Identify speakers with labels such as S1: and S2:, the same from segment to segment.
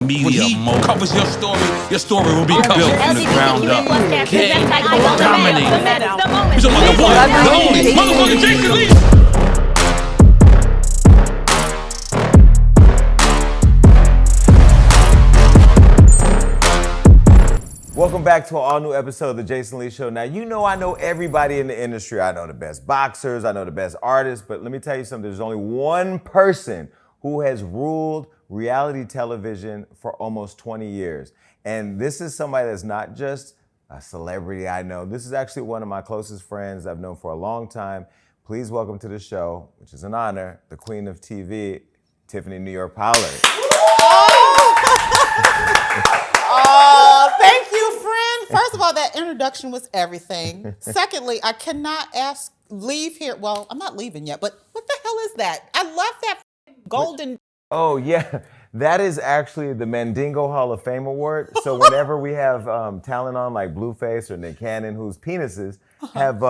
S1: media covers your story will be built from the ground up. King, dominate. He's the one, the only, motherfucker Jason Lee.
S2: Welcome back to an all-new episode of The Jason Lee Show. Now, you know I know everybody in the industry. I know the best boxers, I know the best artists, but let me tell you something. There's only one person who has ruled reality television for almost 20 years. And this is somebody that's not just a celebrity I know. This is actually one of my closest friends I've known for a long time. Please welcome to the show, which is an honor, the queen of TV, Tiffany New York Pollard.
S3: Oh, thank you, friend. First of all, that introduction was everything. Secondly, I cannot leave here. Well, I'm not leaving yet, but what the hell is that? I love that golden.
S2: Oh, yeah. That is actually the Mandingo Hall of Fame Award. So whenever we have talent on like Blueface or Nick Cannon, whose penises have,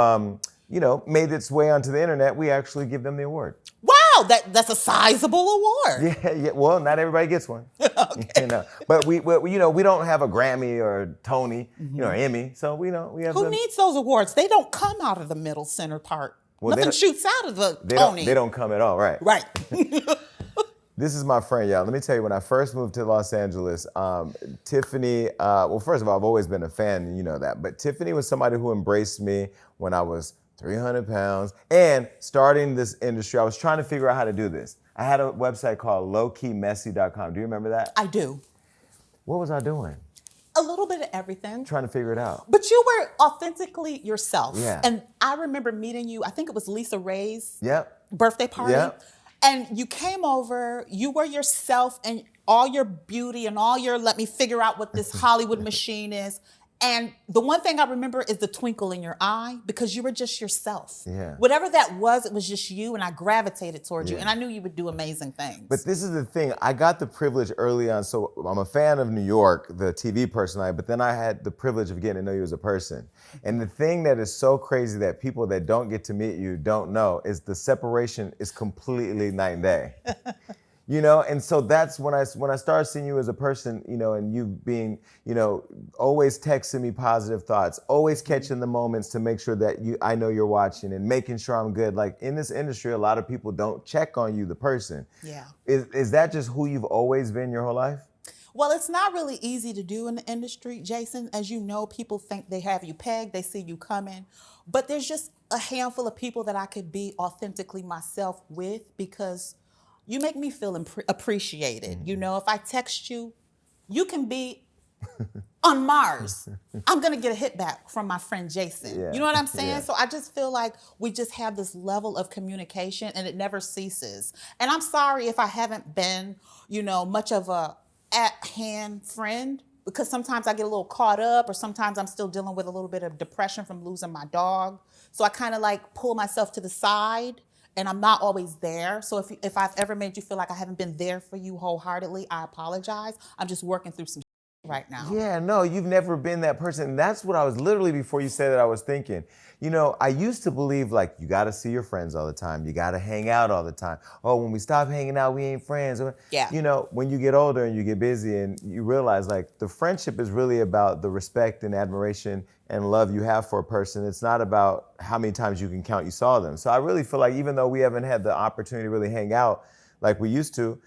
S2: made its way onto the internet, we actually give them the award.
S3: Wow, that's a sizable award.
S2: Yeah. Well, not everybody gets one. Okay. But we don't have a Grammy or a Tony, or Emmy. So we have.
S3: Who needs those awards? They don't come out of the middle center part. Well, nothing shoots out of the Tony.
S2: They don't come at all, right?
S3: Right.
S2: This is my friend, y'all. Let me tell you, when I first moved to Los Angeles, Tiffany, well, first of all, I've always been a fan, and you know that. But Tiffany was somebody who embraced me when I was 300 pounds. And starting this industry, I was trying to figure out how to do this. I had a website called lowkeymessy.com. Do you remember that?
S3: I do.
S2: What was I doing?
S3: A little bit of everything.
S2: Trying to figure it out.
S3: But you were authentically yourself.
S2: Yeah.
S3: And I remember meeting you, I think it was Lisa Ray's birthday party.
S2: Yep.
S3: And you came over, you were yourself and all your beauty and all your, let me figure out what this Hollywood machine is. And the one thing I remember is the twinkle in your eye because you were just yourself.
S2: Yeah.
S3: Whatever that was, it was just you, and I gravitated towards you, and I knew you would do amazing things.
S2: But this is the thing. I got the privilege early on. So I'm a fan of New York, the TV personality, but then I had the privilege of getting to know you as a person. And the thing that is so crazy that people that don't get to meet you don't know is the separation is completely night and day. And so that's when I started seeing you as a person, and you being, always texting me positive thoughts, always catching the moments to make sure that I know you're watching and making sure I'm good. Like in this industry, a lot of people don't check on you, the person.
S3: Yeah.
S2: Is that just who you've always been your whole life?
S3: Well, it's not really easy to do in the industry, Jason. As you know, people think they have you pegged, they see you coming. But there's just a handful of people that I could be authentically myself with because you make me feel appreciated. If I text you, you can be on Mars. I'm gonna get a hit back from my friend Jason.
S2: Yeah.
S3: You know what I'm saying?
S2: Yeah.
S3: So I just feel like we just have this level of communication and it never ceases. And I'm sorry if I haven't been, much of a at-hand friend because sometimes I get a little caught up or sometimes I'm still dealing with a little bit of depression from losing my dog. So I kind of like pull myself to the side. And I'm not always there. So if I've ever made you feel like I haven't been there for you wholeheartedly, I apologize. I'm just working through some right now.
S2: Yeah, no, you've never been that person. And that's what I was literally, before you said that, I was thinking. I used to believe like you got to see your friends all the time. You got to hang out all the time. Oh, when we stop hanging out, we ain't friends.
S3: Yeah.
S2: When you get older and you get busy and you realize like the friendship is really about the respect and admiration and love you have for a person. It's not about how many times you can count you saw them. So I really feel like even though we haven't had the opportunity to really hang out like we used to,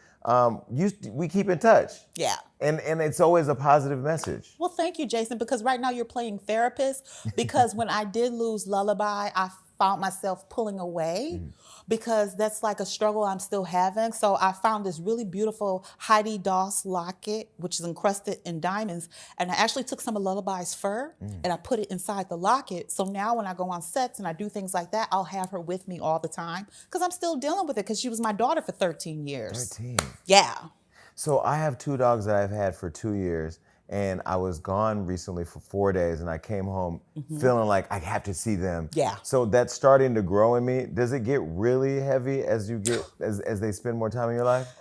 S2: we keep in touch.
S3: Yeah.
S2: And it's always a positive message.
S3: Well, thank you, Jason, because right now you're playing therapist. Because when I did lose Lullaby, I found myself pulling away because that's like a struggle I'm still having. So I found this really beautiful Heidi Doss locket, which is encrusted in diamonds. And I actually took some of Lullaby's fur and I put it inside the locket. So now when I go on sets and I do things like that, I'll have her with me all the time because I'm still dealing with it because she was my daughter for 13 years.
S2: 13.
S3: Yeah.
S2: So I have 2 dogs that I've had for 2 years, and I was gone recently for 4 days, and I came home feeling like I have to see them.
S3: Yeah.
S2: So that's starting to grow in me. Does it get really heavy as they spend more time in your life?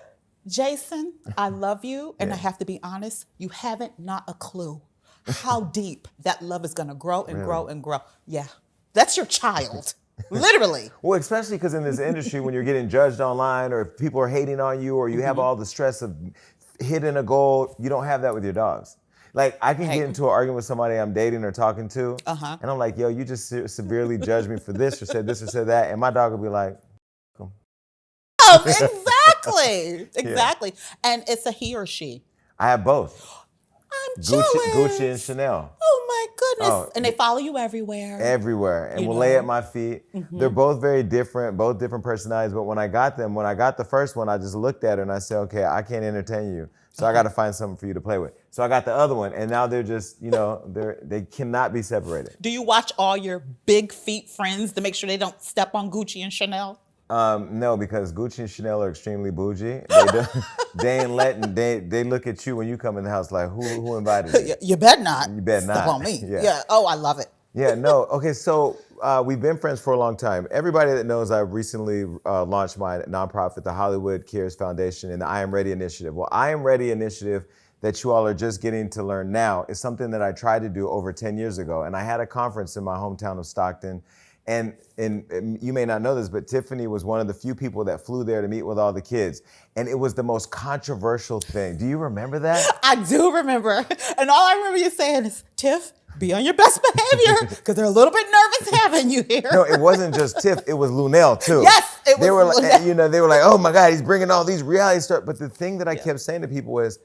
S3: Jason, I love you, and I have to be honest, you haven't not a clue how deep that love is gonna grow and grow and grow. Yeah, that's your child. Literally.
S2: Well, especially because in this industry, when you're getting judged online or if people are hating on you or you have all the stress of hitting a goal. You don't have that with your dogs. Like, I can get into an argument with somebody I'm dating or talking to, and I'm like, yo, you just severely judged me for this or said that, and my dog will be like,
S3: exactly. And it's a he or she.
S2: I have both.
S3: I'm jealous.
S2: Gucci and Chanel.
S3: Oh my goodness. And they follow you everywhere.
S2: Everywhere. And will lay at my feet. They're both very different, both different personalities. But when I got the first one, I just looked at her and I said, okay, I can't entertain you. So I got to find something for you to play with. So I got the other one, and now they're just, they cannot be separated.
S3: Do you watch all your big feet friends to make sure they don't step on Gucci and Chanel?
S2: No, because Gucci and Chanel are extremely bougie. They ain't letting, they look at you when you come in the house like, who invited you?
S3: You better not.
S2: You better not.
S3: Step on me. Yeah. Oh, I love it.
S2: Yeah, no. Okay, so we've been friends for a long time. Everybody that knows I've recently launched my nonprofit, the Hollywood Cares Foundation, and the I Am Ready Initiative. Well, I Am Ready Initiative that you all are just getting to learn now is something that I tried to do over 10 years ago. And I had a conference in my hometown of Stockton. And you may not know this, but Tiffany was one of the few people that flew there to meet with all the kids. And it was the most controversial thing. Do you remember that?
S3: I do remember. And all I remember you saying is, Tiff, be on your best behavior because they're a little bit nervous having you here.
S2: No, it wasn't just Tiff. It was Lunel, too.
S3: Yes, it was
S2: Lunel. They were like, oh, my God, he's bringing all these reality stars. But the thing that I kept saying to people was,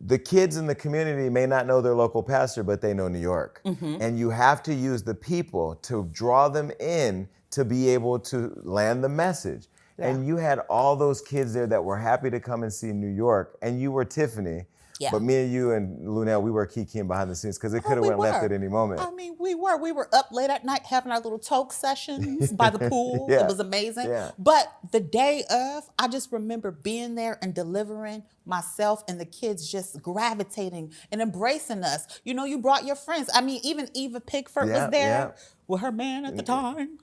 S2: the kids in the community may not know their local pastor, but they know New York. And you have to use the people to draw them in to be able to land the message. Yeah. And you had all those kids there that were happy to come and see New York, and you were Tiffany. Yeah. But me and you and Lunel, we were kikiing behind the scenes because it could have went left at any moment.
S3: I mean, we were up late at night having our little toke sessions by the pool. It was amazing. Yeah. But the day of, I just remember being there and delivering myself and the kids just gravitating and embracing us. You brought your friends. I mean, even Eva Pickford was there with her man at the time.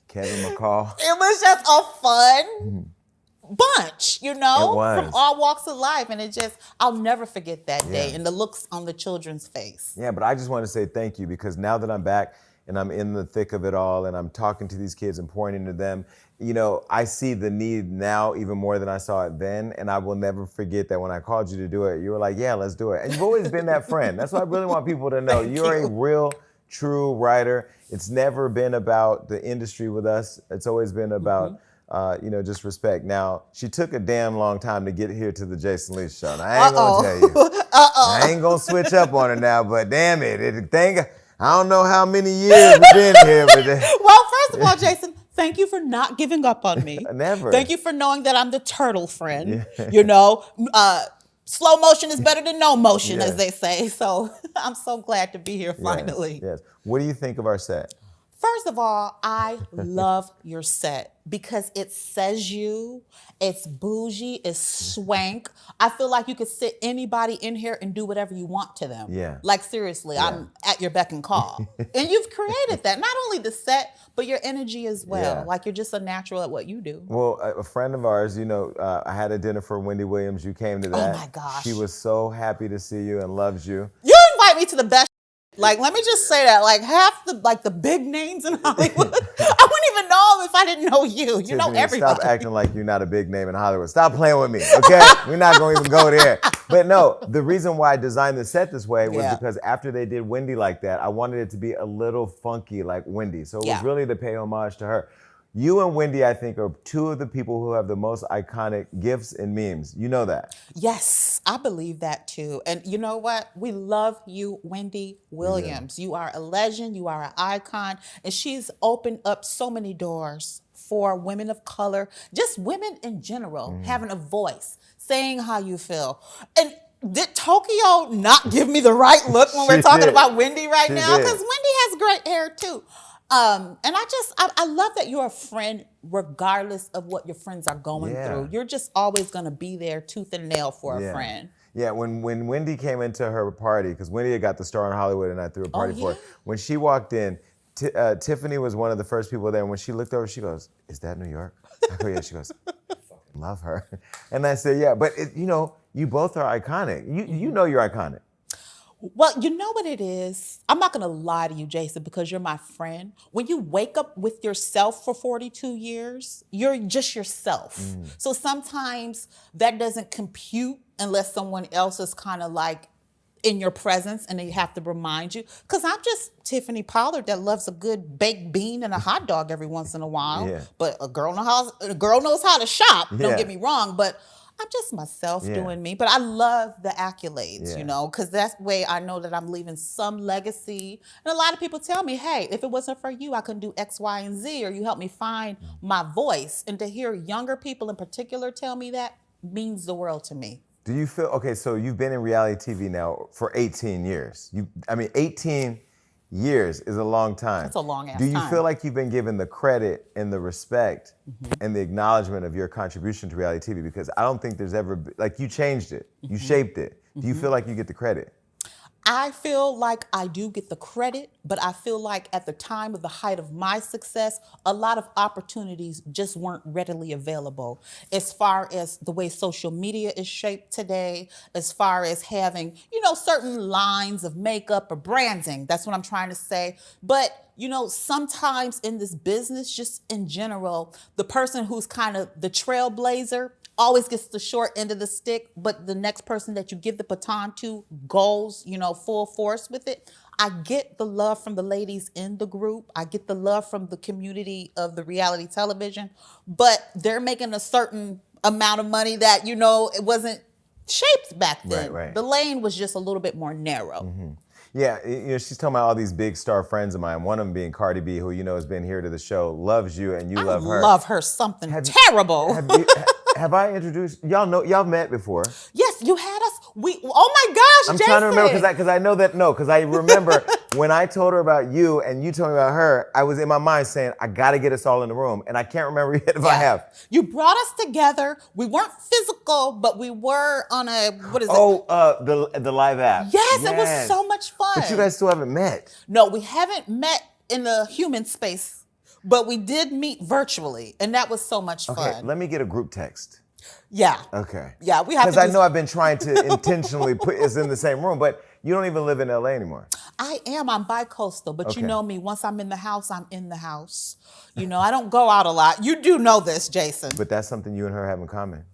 S2: Kevin McCall.
S3: It was just a fun bunch,
S2: It was.
S3: from all walks of life. And I'll never forget that day and the looks on the children's face.
S2: Yeah, but I just want to say thank you because now that I'm back and I'm in the thick of it all and I'm talking to these kids and pouring into them, I see the need now even more than I saw it then. And I will never forget that when I called you to do it, you were like, yeah, let's do it. And you've always been that friend. That's what I really want people to know. You're a real, true writer. It's never been about the industry with us. It's always been about just respect. Now, she took a damn long time to get here to the Joseline show. Now, I ain't gonna tell you. I ain't gonna switch up on her now, but damn it. I don't know how many years we've been here. But
S3: well, first of all, Jason, thank you for not giving up on me.
S2: Never.
S3: Thank you for knowing that I'm the turtle friend. Slow motion is better than no motion, as they say. So I'm so glad to be here finally.
S2: Yes. What do you think of our set?
S3: First of all, I love your set because it says you, it's bougie, it's swank. I feel like you could sit anybody in here and do whatever you want to them.
S2: Yeah.
S3: Like seriously, I'm at your beck and call. And you've created that. Not only the set, but your energy as well. Yeah. Like you're just a natural at what you do.
S2: Well, a friend of ours, I had a dinner for Wendy Williams. You came to that.
S3: Oh my gosh.
S2: She was so happy to see you and loves you.
S3: You invite me to the best. Like, let me just say that, like half the big names in Hollywood, I wouldn't even know them if I didn't know you. You know everybody.
S2: Stop acting like you're not a big name in Hollywood. Stop playing with me, okay? We're not going to even go there. But no, the reason why I designed the set this way was because after they did Wendy like that, I wanted it to be a little funky like Wendy. So it was really to pay homage to her. You and Wendy, I think, are two of the people who have the most iconic gifs and memes. You know that.
S3: Yes, I believe that too. And you know what? We love you, Wendy Williams. You are a legend. You are an icon. And she's opened up so many doors for women of color, just women in general, having a voice, saying how you feel. And did Tokyo not give me the right look when we're talking about Wendy right now? Because Wendy has great hair too. And I love that you're a friend regardless of what your friends are going through. You're just always going to be there tooth and nail for a friend.
S2: Yeah, when Wendy came into her party, because Wendy had got the star in Hollywood and I threw a party for her. When she walked in, Tiffany was one of the first people there. And when she looked over, she goes, "Is that New York?" I go, "Yeah." She goes, "Love her." And I said, "Yeah, but you both are iconic. You know you're iconic."
S3: Well, you know what it is? I'm not going to lie to you, Jason, because you're my friend. When you wake up with yourself for 42 years, you're just yourself. So sometimes that doesn't compute unless someone else is kind of like in your presence and they have to remind you. Because I'm just Tiffany Pollard that loves a good baked bean and a hot dog every once in a while.
S2: Yeah.
S3: But a girl knows how to shop.
S2: Yeah.
S3: Don't get me wrong, but I'm just myself doing me. But I love the accolades, because that's the way I know that I'm leaving some legacy. And a lot of people tell me, hey, if it wasn't for you, I couldn't do X, Y, and Z, or you helped me find my voice. And to hear younger people in particular tell me that means the world to me.
S2: Do you feel, okay, so you've been in reality TV now for 18 years. 18 years is a long time.
S3: That's a long ass
S2: time. Do you
S3: time.
S2: feel like you've been given the credit and the respect and the acknowledgement of your contribution to reality TV? Because I don't think there's ever, like, you changed it, you shaped it. Do you feel like you get the credit?
S3: I feel like I do get the credit, but I feel like at the time of the height of my success, a lot of opportunities just weren't readily available. As far as the way social media is shaped today, as far as having, certain lines of makeup or branding, that's what I'm trying to say. But sometimes in this business, just in general, the person who's kind of the trailblazer always gets the short end of the stick, but the next person that you give the baton to goes, full force with it. I get the love from the ladies in the group. I get the love from the community of the reality television, but they're making a certain amount of money that, it wasn't shaped back then.
S2: Right.
S3: The lane was just a little bit more narrow.
S2: Mm-hmm. Yeah, she's talking about all these big star friends of mine. One of them being Cardi B, who has been here to the show, loves you, and you love her.
S3: I love her something terrible.
S2: Have I introduced y'all met before?
S3: Yes, you had us. Oh my gosh,
S2: I'm
S3: Jason.
S2: trying to remember because I know that because I remember when I told her about you and you told me about her, I was in my mind saying I got to get us all in the room, and I can't remember yet if I have.
S3: You brought us together. We weren't physical, but we were on a
S2: the live app.
S3: Yes, it was so much fun.
S2: But you guys still haven't met.
S3: No, we haven't met in the human space. But we did meet virtually, and that was so much fun.
S2: Okay, let me get a group text.
S3: Yeah.
S2: Okay.
S3: Yeah, we have to.
S2: Because I know I've been trying to intentionally put us in the same room, but you don't even live in LA anymore.
S3: I am. I'm bi-coastal, but you know me. Once I'm in the house, I'm in the house. I don't go out a lot. You do know this, Jason.
S2: But that's something you and her have in common.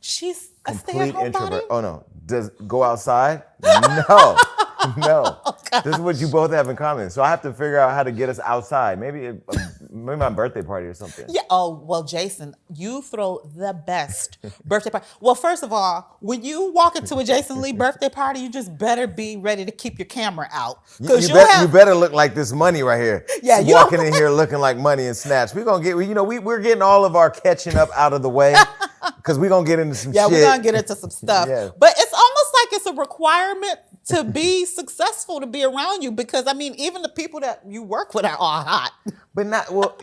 S3: She's a
S2: complete
S3: stay-at-home
S2: introvert.
S3: body?
S2: Oh no. Does go outside? No. No.
S3: Oh,
S2: this is what you both have in common. So I have to figure out how to get us outside. Maybe my birthday party or something.
S3: Yeah. Oh, well, Jason, you throw the best birthday party. Well, first of all, when you walk into a Jason Lee birthday party, you just better be ready to keep your camera out.
S2: You better look like this money right here.
S3: Yeah,
S2: you walking in here looking like Money and Snatch. We're gonna get, we're getting all of our catching up out of the way because we're gonna get into some shit.
S3: Yeah, we're gonna get into some stuff.
S2: Yeah.
S3: But it's almost like it's a requirement to be successful, to be around you, because even the people that you work with are all hot.
S2: But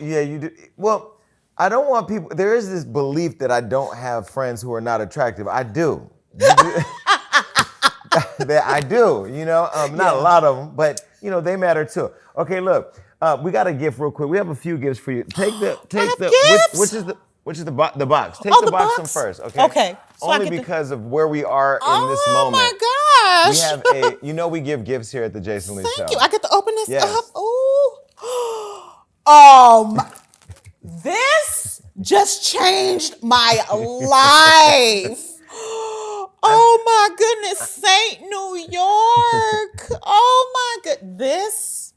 S2: you do. Well, I don't want people, there is this belief that I don't have friends who are not attractive. I do. That I do, not a lot of them, but they matter too. Okay, look, we got a gift real quick. We have a few gifts for you. Which is the box. Take the box from first, okay?
S3: Okay. So
S2: only because of where we are in this moment.
S3: Oh my gosh.
S2: We have we give gifts here at the Jason Lee Show.
S3: Thank you. I get to open this
S2: Yes.
S3: up. This just changed my life. Oh my goodness, St. New York. Oh my goodness.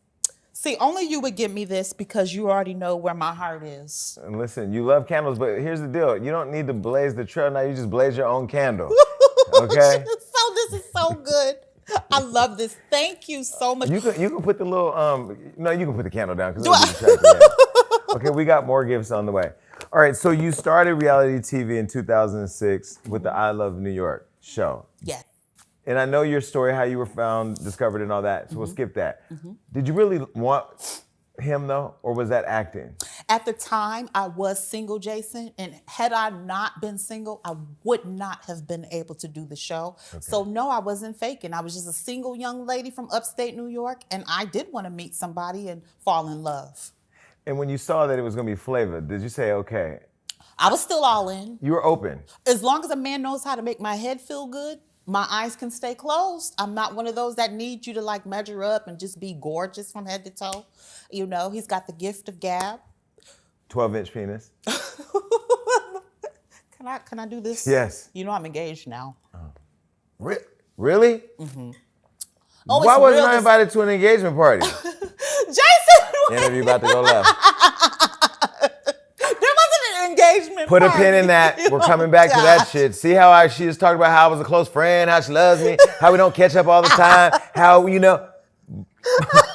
S3: See, only you would give me this because you already know where my heart is.
S2: And listen, you love candles, but here's the deal. You don't need to blaze the trail now. You just blaze your own candle. Okay?
S3: This is so good. I love this. Thank you so much.
S2: You can put the little, you can put the candle down. Okay, we got more gifts on the way. All right, so you started reality TV in 2006 with the I Love New York show.
S3: Yes.
S2: And I know your story, how you were found, discovered, and all that, so we'll skip that. Did you really want him, though, or was that acting?
S3: At the time, I was single, Jason, and had I not been single, I would not have been able to do the show. Okay. So no, I wasn't faking. I was just a single young lady from upstate New York, and I did want to meet somebody and fall in love.
S2: And when you saw that it was going to be Flavor, did you say, okay?
S3: I was still all in.
S2: You were open.
S3: As long as a man knows how to make my head feel good, my eyes can stay closed. I'm not one of those that need you to like measure up and just be gorgeous from head to toe. You know, he's got the gift of gab.
S2: 12-inch penis.
S3: Can I do this?
S2: Yes.
S3: You know I'm engaged now.
S2: Really?
S3: Mm-hmm.
S2: Why wasn't I invited to an engagement party?
S3: Jason!
S2: Interview about to go left.
S3: There wasn't an engagement
S2: Put
S3: party.
S2: a pin in that. We're coming back to that shit. See how she just talked about how I was a close friend, how she loves me, how we don't catch up all the time, how, you know,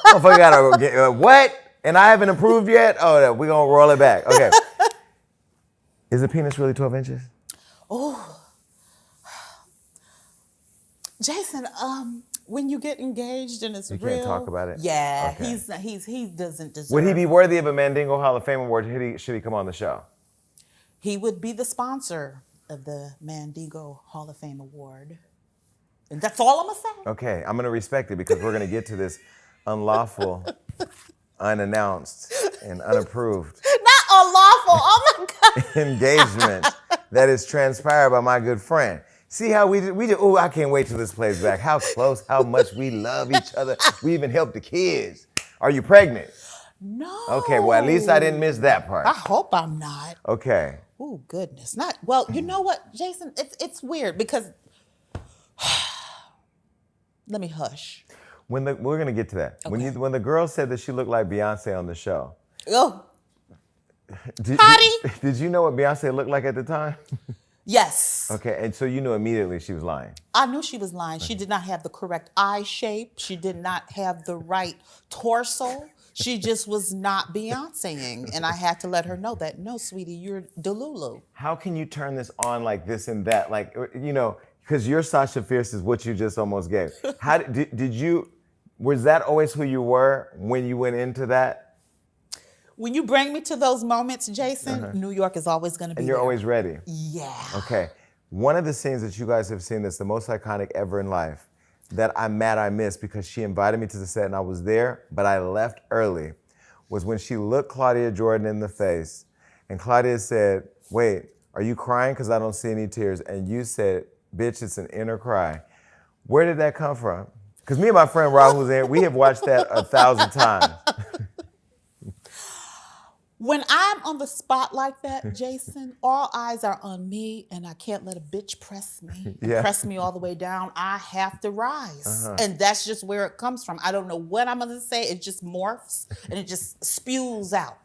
S2: motherfucker gotta what? And I haven't approved yet? Oh, we're gonna roll it back. Okay. Is the penis really 12 inches?
S3: Oh. Jason, when you get engaged and it's
S2: You
S3: real.
S2: can't talk about it?
S3: Yeah,
S2: Okay.
S3: he doesn't deserve.
S2: Would he be worthy of a Mandingo Hall of Fame award? Should he come on the show?
S3: He would be the sponsor of the Mandingo Hall of Fame award. And that's all I'm gonna say.
S2: Okay, I'm gonna respect it because we're gonna get to this unlawful, unannounced, and unapproved
S3: Not unlawful. Oh my God.
S2: engagement that is transpired by my good friend. See how we just, oh, I can't wait till this plays back. How close, how much we love each other. We even help the kids. Are you pregnant?
S3: No.
S2: Okay, well, at least I didn't miss that part.
S3: I hope I'm not.
S2: Okay.
S3: Oh goodness. Not well, you know what, Jason? It's weird because let me hush.
S2: We're gonna get to that.
S3: Okay.
S2: When the girl said that she looked like Beyonce on the show.
S3: Oh.
S2: Did you know what Beyonce looked like at the time?
S3: Yes.
S2: Okay, and so you knew immediately she was lying.
S3: I knew she was lying. She did not have the correct eye shape. She did not have the right torso. She just was not Beyonceing. And I had to let her know that, no, sweetie, you're Delulu.
S2: How can you turn this on like this and that? Like, you know, because your Sasha Fierce is what you just almost gave. How did you, was that always who you were when you went into that?
S3: When you bring me to those moments, Jason, New York is always going to be
S2: And you're
S3: there.
S2: always ready.
S3: Yeah.
S2: Okay. One of the scenes that you guys have seen that's the most iconic ever in life that I'm mad I missed because she invited me to the set and I was there, but I left early, was when she looked Claudia Jordan in the face and Claudia said, wait, are you crying? Because I don't see any tears. And you said, bitch, it's an inner cry. Where did that come from? Because me and my friend Rob, who's in, we have watched that 1,000 times.
S3: When I'm on the spot like that, Jason, all eyes are on me and I can't let a bitch press me and press me all the way down. I have to rise. And that's just where it comes from. I don't know what I'm going to say. It just morphs and it just spews out.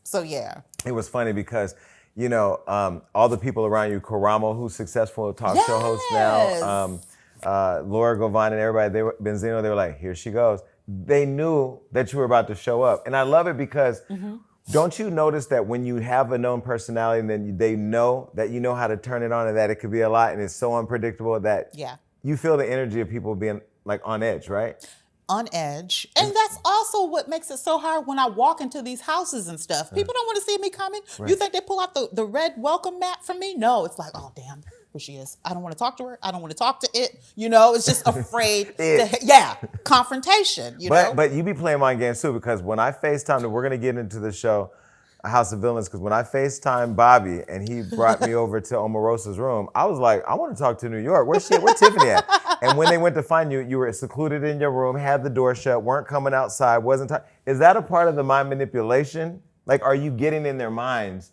S3: So, yeah.
S2: It was funny because, you know, all the people around you, Karamo, who's successful talk show host now, Laura Govan and everybody, Benzino, they were like, here she goes. They knew that you were about to show up. And I love it because don't you notice that when you have a known personality and then they know that you know how to turn it on and that it could be a lot and it's so unpredictable that you feel the energy of people being like on edge, right?
S3: On edge. And that's also what makes it so hard when I walk into these houses and stuff. People don't want to see me coming. You think they pull out the red welcome mat for me? No, it's like, oh, damn, here she is. I don't want to talk to her. I don't want to talk to it. You know, it's just afraid. Confrontation, you know?
S2: But you be playing mind games too because when I FaceTimed, we're going to get into the show, House of Villains, because when I FaceTimed Bobby and he brought me over to Omarosa's room, I was like, I want to talk to New York. Where's Tiffany at? And when they went to find you, you were secluded in your room, had the door shut, weren't coming outside, wasn't talking. Is that a part of the mind manipulation? Like, are you getting in their minds?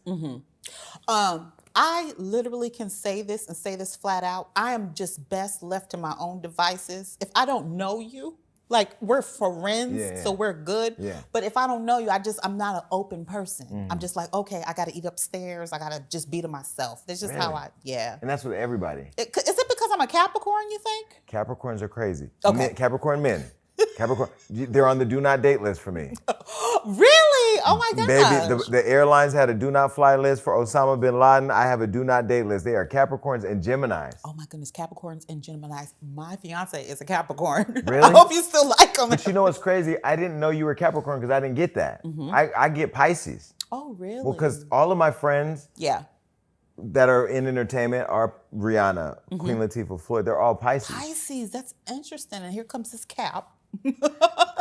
S3: I literally can say this and say this flat out. I am just best left to my own devices. If I don't know you, like we're friends, so we're good. But if I don't know you, I'm not an open person. I'm just like, okay, I got to eat upstairs. I got to just be to myself. That's just how
S2: And that's with everybody.
S3: Is it because I'm a Capricorn, you think?
S2: Capricorns are crazy.
S3: Okay.
S2: Capricorn men. Capricorn, they're on the do not date list for me.
S3: Really? Oh my gosh.
S2: Baby, the airlines had a do not fly list for Osama bin Laden. I have a do not date list. They are Capricorns and Geminis.
S3: Oh my goodness, Capricorns and Geminis. My fiance is a Capricorn.
S2: Really?
S3: I hope you still like him.
S2: But you know what's crazy? I didn't know you were Capricorn because I didn't get that. I get Pisces.
S3: Oh, really?
S2: Well, because all of my friends that are in entertainment are Rihanna, Queen Latifah, Floyd. They're all Pisces.
S3: Pisces, that's interesting. And here comes this Cap.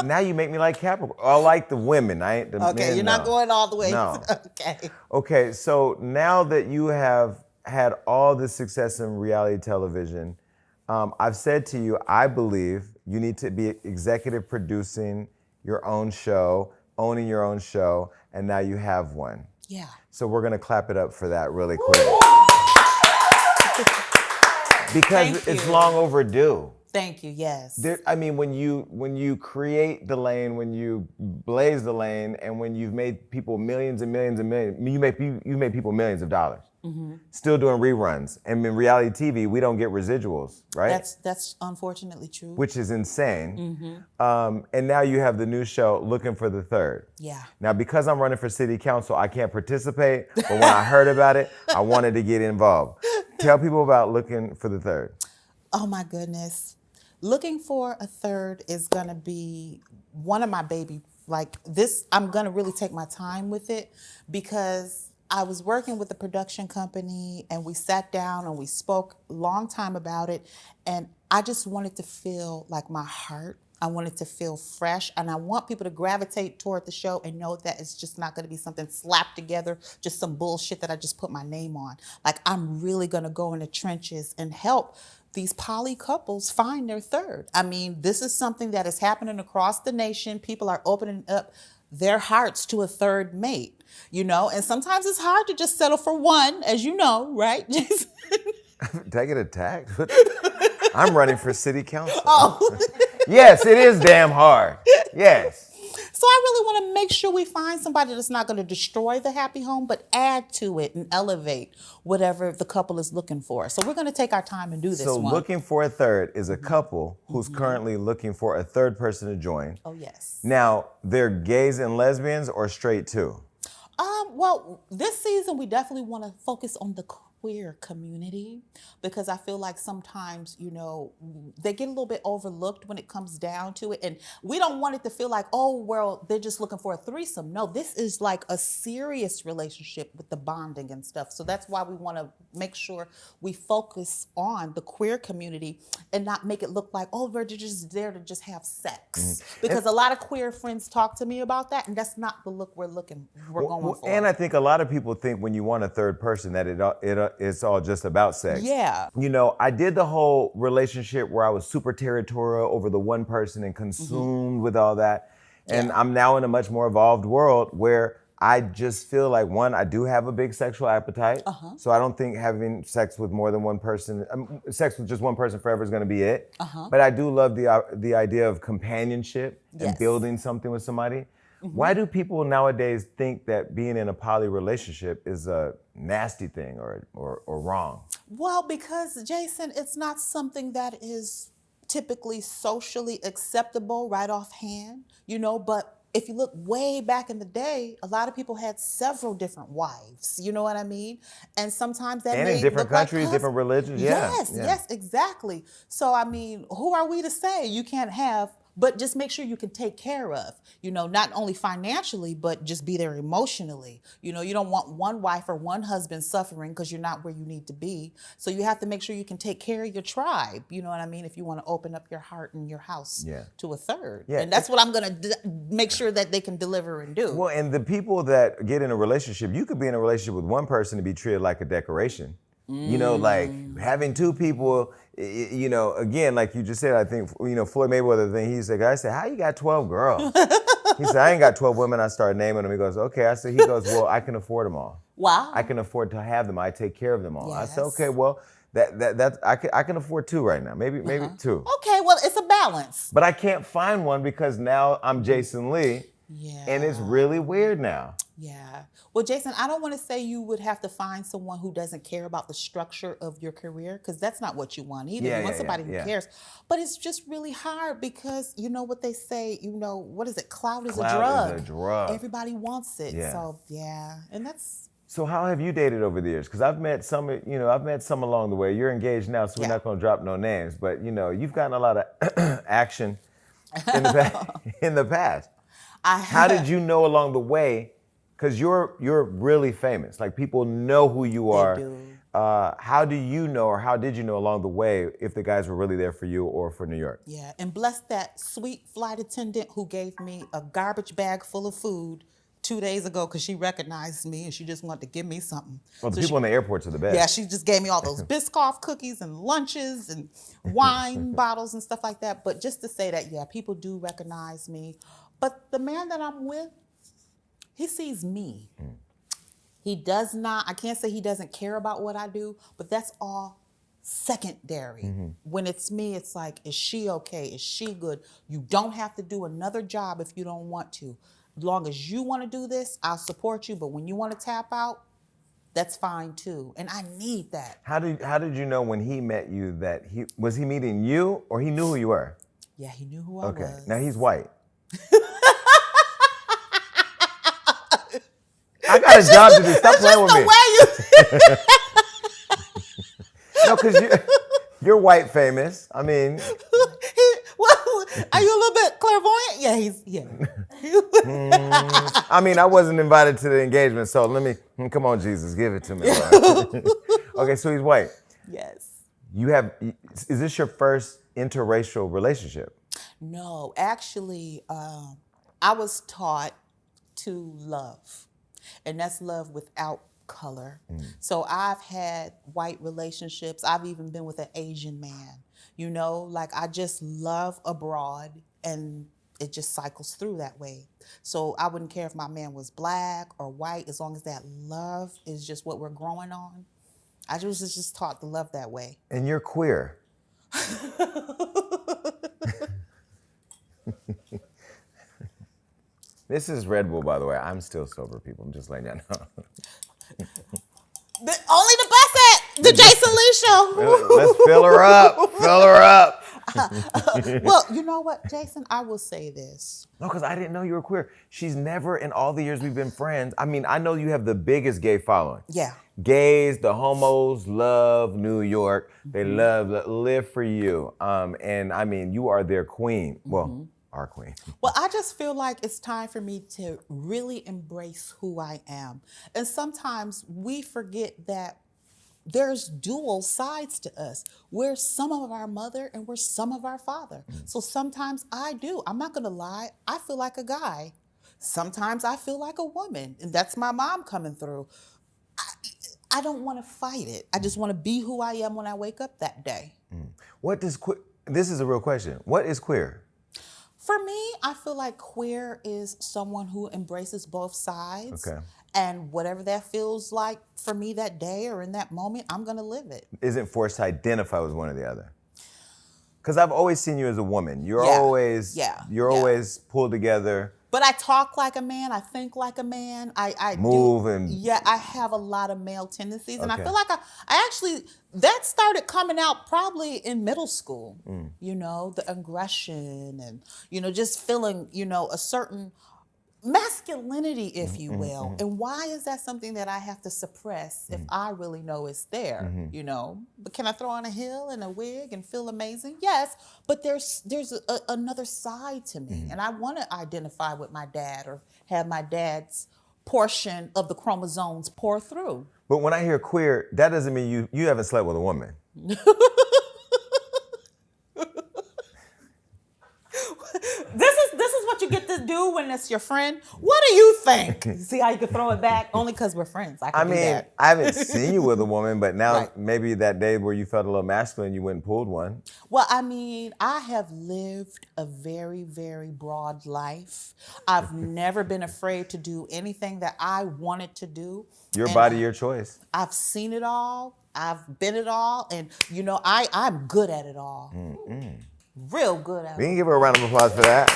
S2: Now you make me like Capricorn. I like the women. I ain't the men.
S3: Okay, you're not going all the way.
S2: No.
S3: Okay.
S2: Okay, so now that you have had all this success in reality television, I've said to you, I believe you need to be executive producing your own show, owning your own show, and now you have one.
S3: Yeah.
S2: So we're gonna clap it up for that really quick. Because it's long overdue.
S3: Thank you, yes.
S2: I mean, when you create the lane, when you blaze the lane, and when you've made people millions and millions and millions, you made people millions of dollars. Mm-hmm. Still doing reruns. And in reality TV, we don't get residuals, right?
S3: That's unfortunately true.
S2: Which is insane. Mm-hmm. And now you have the new show, Looking for the Third.
S3: Yeah.
S2: Now, because I'm running for city council, I can't participate, but when I heard about it, I wanted to get involved. Tell people about Looking for the Third.
S3: Oh my goodness. Looking for a Third is gonna be one of my baby, like this, I'm gonna really take my time with it because I was working with a production company and we sat down and we spoke a long time about it. And I just wanted to feel like my heart. I wanted to feel fresh. And I want people to gravitate toward the show and know that it's just not going to be something slapped together, just some bullshit that I just put my name on. Like, I'm really going to go in the trenches and help these poly couples find their third. I mean, this is something that is happening across the nation. People are opening up their hearts to a third mate. You know, and sometimes it's hard to just settle for one, as you know, right, Jason?
S2: Did I get attacked? I'm running for city council.
S3: Oh.
S2: Yes, it is damn hard. Yes.
S3: So I really want to make sure we find somebody that's not going to destroy the happy home, but add to it and elevate whatever the couple is looking for. So we're going to take our time and do this
S2: So
S3: one.
S2: Looking for a Third is a couple who's currently looking for a third person to join.
S3: Oh, yes.
S2: Now, they're gays and lesbians or straight too?
S3: Well, this season we definitely want to focus on the queer community because I feel like sometimes, you know, they get a little bit overlooked when it comes down to it. And we don't want it to feel like, oh, well, they're just looking for a threesome. No, this is like a serious relationship with the bonding and stuff. So that's why we want to make sure we focus on the queer community and not make it look like, oh, we're just there to just have sex. Mm-hmm. Because a lot of queer friends talk to me about that, and that's not the look we're going for.
S2: And I think a lot of people think when you want a third person that it's all just about sex.
S3: Yeah.
S2: You know, I did the whole relationship where I was super territorial over the one person and consumed with all that. And I'm now in a much more evolved world where I just feel like, one, I do have a big sexual appetite. So I don't think having sex with more than one person, sex with just one person forever is going to be it. But I do love the idea of companionship and building something with somebody. Why do people nowadays think that being in a poly relationship is a nasty thing or wrong?
S3: Well, because, Jason, it's not something that is typically socially acceptable right offhand, you know, but if you look way back in the day, a lot of people had several different wives, you know what I mean? And sometimes that
S2: in different countries, different religions,
S3: Yes, exactly. So, I mean, who are we to say you can't have, but just make sure you can take care of, you know, not only financially, but just be there emotionally. You know, you don't want one wife or one husband suffering because you're not where you need to be. So you have to make sure you can take care of your tribe, you know what I mean, if you want to open up your heart and your house to a third. Yeah. And that's what I'm going to make sure that they can deliver and do.
S2: Well, and the people that get in a relationship, you could be in a relationship with one person and be treated like a decoration. You know, like having two people, you know, again, like you just said, I think, you know, Floyd Mayweather thing, he said, I said, how you got 12 girls? He said, I ain't got 12 women. I started naming them. He goes, okay. I said, he goes, well, I can afford them all.
S3: Wow.
S2: I can afford to have them. I take care of them all.
S3: Yes.
S2: I said, okay, well, that's I can afford two right now. Maybe two.
S3: Okay, well, it's a balance.
S2: But I can't find one because now I'm Jason Lee.
S3: Yeah.
S2: And it's really weird now.
S3: Yeah. Well, Jason, I don't want to say you would have to find someone who doesn't care about the structure of your career, because that's not what you want either. You want somebody who cares. But it's just really hard because you know what they say, you know, what is it? Clout is a drug.
S2: Clout is a drug.
S3: Everybody wants it.
S2: Yeah.
S3: So, yeah. And that's...
S2: So how have you dated over the years? Because I've met some along the way. You're engaged now, so we're not going to drop no names. But, you know, you've gotten a lot of action in the past. How did you know along the way? Because you're really famous. Like, people know who you are.
S3: They do.
S2: How do you know, or how did you know along the way if the guys were really there for you or for New York?
S3: Yeah, and bless that sweet flight attendant who gave me a garbage bag full of food 2 days ago because she recognized me and she just wanted to give me something.
S2: Well, the
S3: So
S2: people in the airports are the best.
S3: yeah, she just gave me all those Biscoff cookies and lunches and wine bottles and stuff like that. But just to say that, yeah, people do recognize me. But the man that I'm with, he sees me. He does not, I can't say he doesn't care about what I do, but that's all secondary. When it's me, it's like, is she okay? Is she good? You don't have to do another job if you don't want to. As long as you want to do this, I'll support you. But when you want to tap out, that's fine too. And I need that.
S2: How did you know when he met you that he was meeting you or he knew who you were?
S3: Yeah, he knew who I was.
S2: Okay. Now he's white. I got a job to do. Stop playing with me. No, because you're white famous. I mean.
S3: Well, are you a little bit clairvoyant? Yeah.
S2: I mean, I wasn't invited to the engagement, so come on, Jesus, give it to me. Okay, so he's white.
S3: Yes.
S2: Is this your first interracial relationship?
S3: No, actually, I was taught to love, and that's love without color. So I've had white relationships. I've even been with an Asian man. Like I just love abroad, and it just cycles through that way. So I wouldn't care if my man was black or white, as long as that love is just what we're growing on. I was just taught to love that way.
S2: And you're queer. This is Red Bull, by the way. I'm still sober, people. I'm just letting y'all know.
S3: Only the best at the Joseline show.
S2: Let's fill her up. Fill her up.
S3: Well, you know what, Jason? I will say this.
S2: No, because I didn't know you were queer. She's never, in all the years we've been friends, I mean, I know you have the biggest gay following.
S3: Yeah.
S2: Gays, the homos love New York. They live for you. And I mean, you are their queen. Well, our queen.
S3: Well, I just feel like it's time for me to really embrace who I am. And sometimes we forget that there's dual sides to us. We're some of our mother and we're some of our father. So sometimes I do. I'm not going to lie. I feel like a guy. Sometimes I feel like a woman. And that's my mom coming through. I don't want to fight it. I just want to be who I am when I wake up that day.
S2: This is a real question. What is queer?
S3: For me, I feel like queer is someone who embraces both sides.
S2: Okay.
S3: And whatever that feels like for me that day or in that moment, I'm going to live it.
S2: Isn't forced to identify with one or the other. Because I've always seen you as a woman. You're always pulled together.
S3: But I talk like a man. I think like a man. I
S2: move
S3: do,
S2: and
S3: I have a lot of male tendencies, and I feel like I actually that started coming out probably in middle school. The aggression and just feeling a certain masculinity, if you will. And why is that something that I have to suppress if I really know it's there? But can I throw on a heel and a wig and feel amazing? Yes, but there's another side to me, and I want to identify with my dad or have my dad's portion of the chromosomes pour through.
S2: But when I hear queer, that doesn't mean you haven't slept with a woman. This is what you get to do when it's your friend. What do you think? See how you can throw it back? Only because we're friends. I mean, I haven't seen you with a woman, but now maybe that day where you felt a little masculine, you went and pulled one.
S3: Well, I mean, I have lived a very, very broad life. I've never been afraid to do anything that I wanted to do.
S2: Your body, your choice.
S3: I've seen it all. I've been it all. And, I'm good at it all. Real good at it.
S2: We can give her a round of applause for that.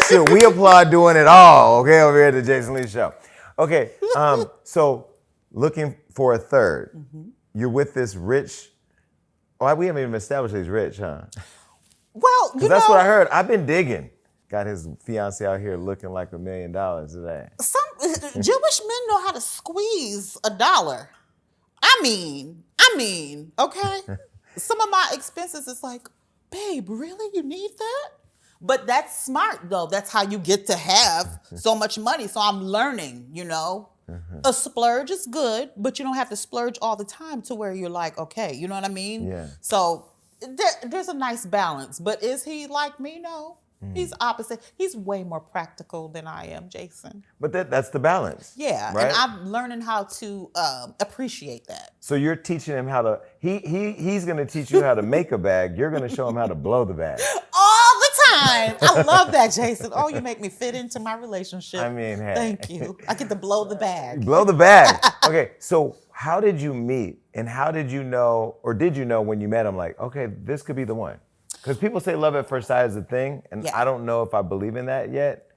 S2: Shit, we applaud doing it all, okay, over here at the Jason Lee Show. Okay, so looking for a third. You're with this rich, we haven't even established he's rich, huh?
S3: Well,
S2: that's what I heard. I've been digging. Got his fiancé out here looking like $1 million today.
S3: Some Jewish men know how to squeeze $1. I mean, okay? Some of my expenses is like, babe, really? You need that? But that's smart, though. That's how you get to have so much money. So I'm learning, A splurge is good, but you don't have to splurge all the time to where you're like, okay, you know what I mean?
S2: Yeah.
S3: So there's a nice balance. But is he like me? No. He's opposite. He's way more practical than I am, Jason.
S2: But that's the balance.
S3: Yeah,
S2: right?
S3: and I'm learning how to appreciate that.
S2: So you're teaching him how to, he's going to teach you how to make a bag. You're going to show him how to blow the bag.
S3: All the time. I love that, Jason. Oh, you make me fit into my relationship.
S2: I mean, hey.
S3: Thank you. I get to blow the bag.
S2: Blow the bag. Okay, so how did you meet and how did you know, or did you know when you met him, like, okay, this could be the one? Because people say love at first sight is a thing, and I don't know if I believe in that yet.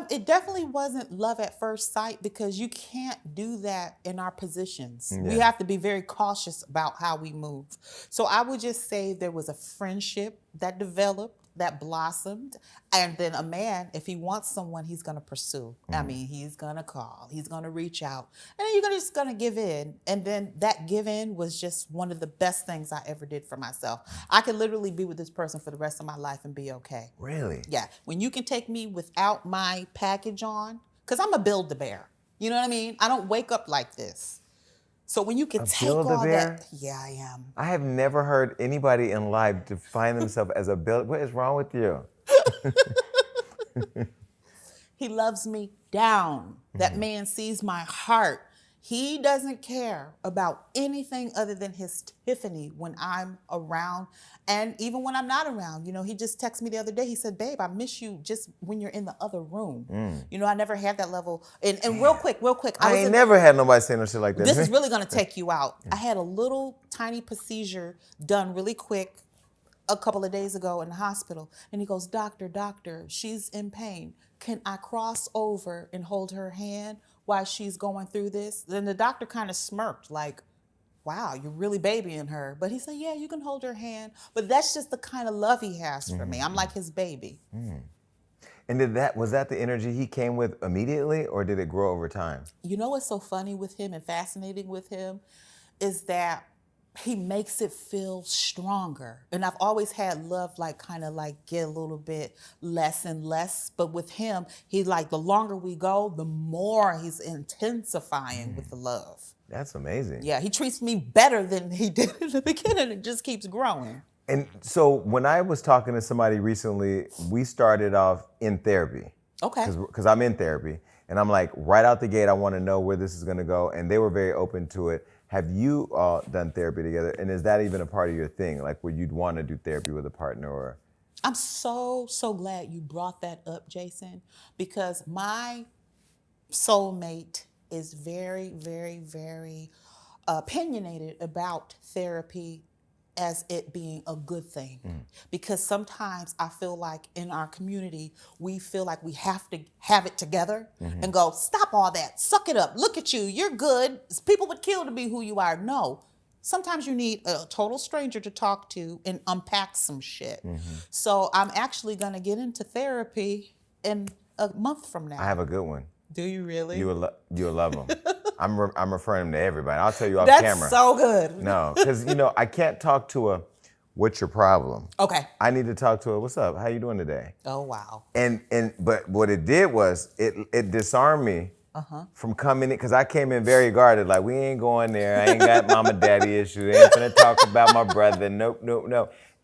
S3: It definitely wasn't love at first sight because you can't do that in our positions. We have to be very cautious about how we move. So I would just say there was a friendship that developed, that blossomed, and then a man, if he wants someone, he's going to pursue. I mean, he's going to call, he's going to reach out, and then you're just going to give in. And then that give in was just one of the best things I ever did for myself. I could literally be with this person for the rest of my life and be okay.
S2: Really?
S3: Yeah. When you can take me without my package on, because I'm a Build-A-Bear. You know what I mean? I don't wake up like this. So when you can take all that, yeah, I am.
S2: I have never heard anybody in life define themselves as a build. What is wrong with you?
S3: He loves me down. That man sees my heart. He doesn't care about anything other than his Tiffany when I'm around. And even when I'm not around, you know, he just texted me the other day. He said, babe, I miss you just when you're in the other room. You know, I never had that level. And real quick.
S2: I ain't never had nobody say no shit like that.
S3: This is really going to take you out. I had a little tiny procedure done really quick a couple of days ago in the hospital. And he goes, doctor, she's in pain. Can I cross over and hold her hand while she's going through this? Then the doctor kind of smirked like, wow, you're really babying her. But he said, yeah, you can hold her hand. But that's just the kind of love he has for me. I'm like his baby.
S2: And was that the energy he came with immediately, or did it grow over time?
S3: You know what's so funny with him and fascinating with him is that he makes it feel stronger. And I've always had love kind of get a little bit less and less. But with him, he's like, the longer we go, the more he's intensifying with the love.
S2: That's amazing.
S3: Yeah, he treats me better than he did in the beginning. It just keeps growing.
S2: And so when I was talking to somebody recently, we started off in therapy.
S3: Okay.
S2: Because I'm in therapy. And I'm like, right out the gate, I want to know where this is going to go. And they were very open to it. Have you all done therapy together? And is that even a part of your thing? Like, where you'd want to do therapy with a partner or?
S3: I'm so glad you brought that up, Jason, because my soulmate is very, very, very opinionated about therapy as it being a good thing. Because sometimes I feel like in our community, we feel like we have to have it together and go, stop all that, suck it up, look at you, you're good. People would kill to be who you are. No, sometimes you need a total stranger to talk to and unpack some shit. So I'm actually gonna get into therapy in a month from now.
S2: I have a good one.
S3: Do you really?
S2: You'll love them. I'm referring them to everybody. I'll tell you off
S3: That's
S2: camera.
S3: That's so good.
S2: No, because I can't talk to what's your problem?
S3: Okay.
S2: I need to talk to what's up? How you doing today?
S3: Oh wow.
S2: But what it did was it disarmed me from coming in, because I came in very guarded, like we ain't going there. I ain't got mama daddy issues. Ain't gonna talk about my brother. Nope.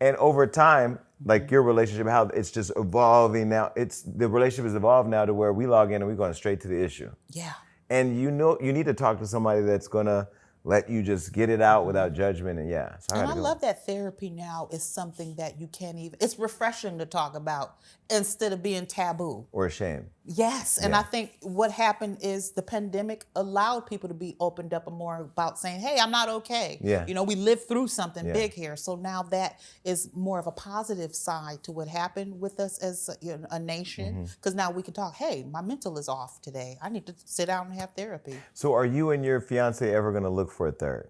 S2: And over time, like your relationship, how it's just evolving now. The relationship is evolved now to where we log in and we're going straight to the issue.
S3: Yeah.
S2: And you need to talk to somebody that's gonna let you just get it out without judgment. And yeah. So
S3: I love that therapy now is something that you can't even, it's refreshing to talk about instead of being taboo.
S2: Or ashamed.
S3: Yes, and I think what happened is the pandemic allowed people to be opened up more about saying, hey, I'm not okay.
S2: Yeah.
S3: We lived through something big here. So now that is more of a positive side to what happened with us as a nation. Because now we can talk, hey, my mental is off today. I need to sit down and have therapy.
S2: So are you and your fiance ever going to look for a third?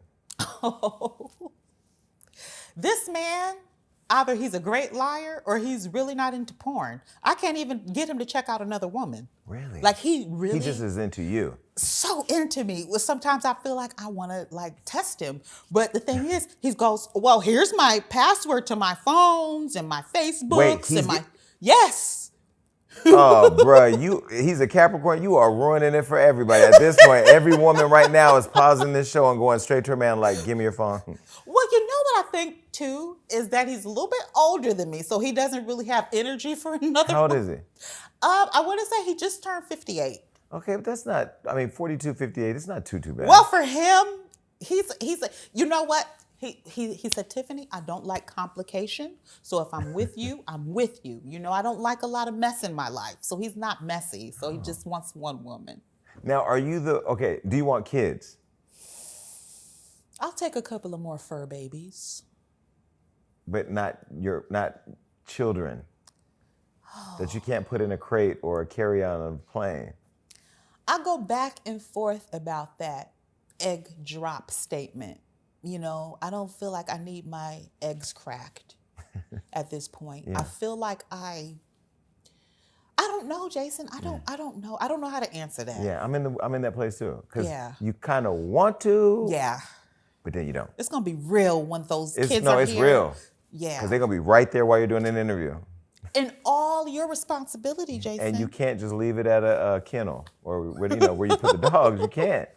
S3: This man, either he's a great liar or he's really not into porn. I can't even get him to check out another woman.
S2: Really?
S3: Like he
S2: just is into you.
S3: So into me. Well, sometimes I feel like I want to test him. But the thing is, he goes, well, here's my password to my phones and my Facebooks and my, yes.
S2: Oh, bro, he's a Capricorn. You are ruining it for everybody. At this point, every woman right now is pausing this show and going straight to her man like, give me your phone.
S3: Well, you know what what I think too is that he's a little bit older than me, so he doesn't really have energy for another.
S2: How old is he?
S3: I want to say he just turned 58.
S2: Okay, but that's not. I mean, 42, 58. It's not too bad.
S3: Well, for him, he's you know what? He said, Tiffany, I don't like complication. So if I'm with you, I'm with you. You know, I don't like a lot of mess in my life. So he's not messy. So he just wants one woman.
S2: Now, are you okay, do you want kids?
S3: I'll take a couple of more fur babies.
S2: But not children that you can't put in a crate or carry on a plane.
S3: I go back and forth about that egg drop statement. You know, I don't feel like I need my eggs cracked at this point.
S2: Yeah.
S3: I feel like I don't know, Jason. I don't know. I don't know how to answer that.
S2: Yeah, I'm in that place too. Because
S3: Yeah.
S2: you kind of want to.
S3: Yeah.
S2: But then you don't.
S3: It's gonna be real when those kids are
S2: No, it's
S3: here.
S2: real.
S3: Yeah.
S2: Because they're gonna be right there while you're doing an interview.
S3: And all your responsibility, Jason.
S2: And you can't just leave it at a kennel or where you put the dogs. You can't.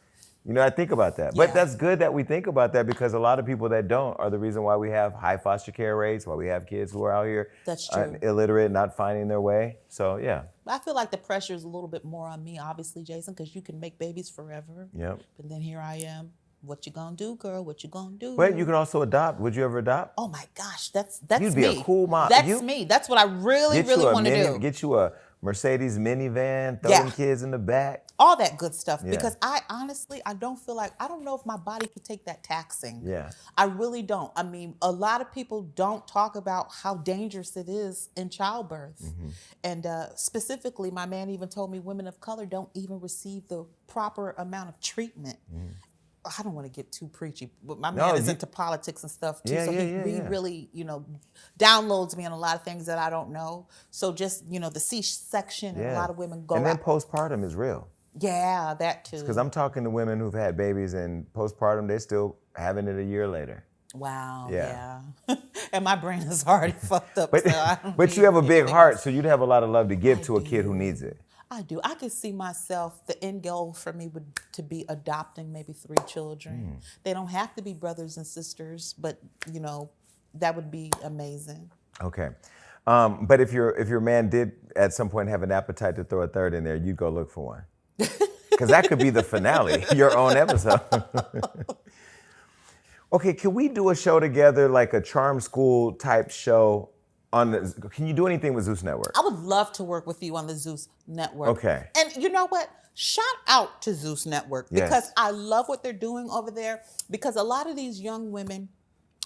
S2: You know, I think about that. But
S3: Yeah.
S2: that's good that we think about that because a lot of people that don't are the reason why we have high foster care rates, why we have kids who are out here
S3: That's true.
S2: illiterate, not finding their way. So, yeah.
S3: I feel like the pressure is a little bit more on me, obviously, Jason, because you can make babies forever.
S2: Yep.
S3: But then here I am. What you gonna do, girl? What you gonna do?
S2: But you could also adopt. Would you ever adopt?
S3: Oh my gosh, that's
S2: You'd
S3: me.
S2: be a cool mom.
S3: That's me. That's what I really want to do.
S2: Get you a Mercedes minivan, throw
S3: Yeah.
S2: them kids in the back.
S3: All that good stuff.
S2: Yeah.
S3: Because I honestly, I don't know if my body could take that taxing.
S2: Yeah.
S3: I really don't. I mean, a lot of people don't talk about how dangerous it is in childbirth.
S2: Mm-hmm.
S3: And specifically, my man even told me women of color don't even receive the proper amount of treatment. I don't want to get too preachy, but my man is into politics and stuff too.
S2: Yeah,
S3: so
S2: yeah,
S3: he
S2: yeah.
S3: really, downloads me on a lot of things that I don't know. So just, the C-section and a lot of women go
S2: And then
S3: out.
S2: postpartum is real.
S3: Yeah, that too.
S2: Because I'm talking to women who've had babies and postpartum, they're still having it a year later.
S3: Wow,
S2: Yeah.
S3: yeah. And my brain is already fucked up.
S2: But,
S3: so I don't
S2: but
S3: need
S2: you have a big
S3: anything
S2: heart,
S3: else.
S2: so you'd have a lot of love to give to a kid who needs it.
S3: I do. I could see myself, the end goal for me would to be adopting maybe 3 children. They don't have to be brothers and sisters, but that would be amazing.
S2: Okay. But if your man did at some point have an appetite to throw a third in there, you'd go look for one. Because that could be the finale, your own episode. Okay, can we do a show together, like a charm school type show? Can you do anything with Zeus Network?
S3: I would love to work with you on the Zeus Network.
S2: Okay.
S3: And you know what? Shout out to Zeus Network
S2: Yes.
S3: because I love what they're doing over there because a lot of these young women,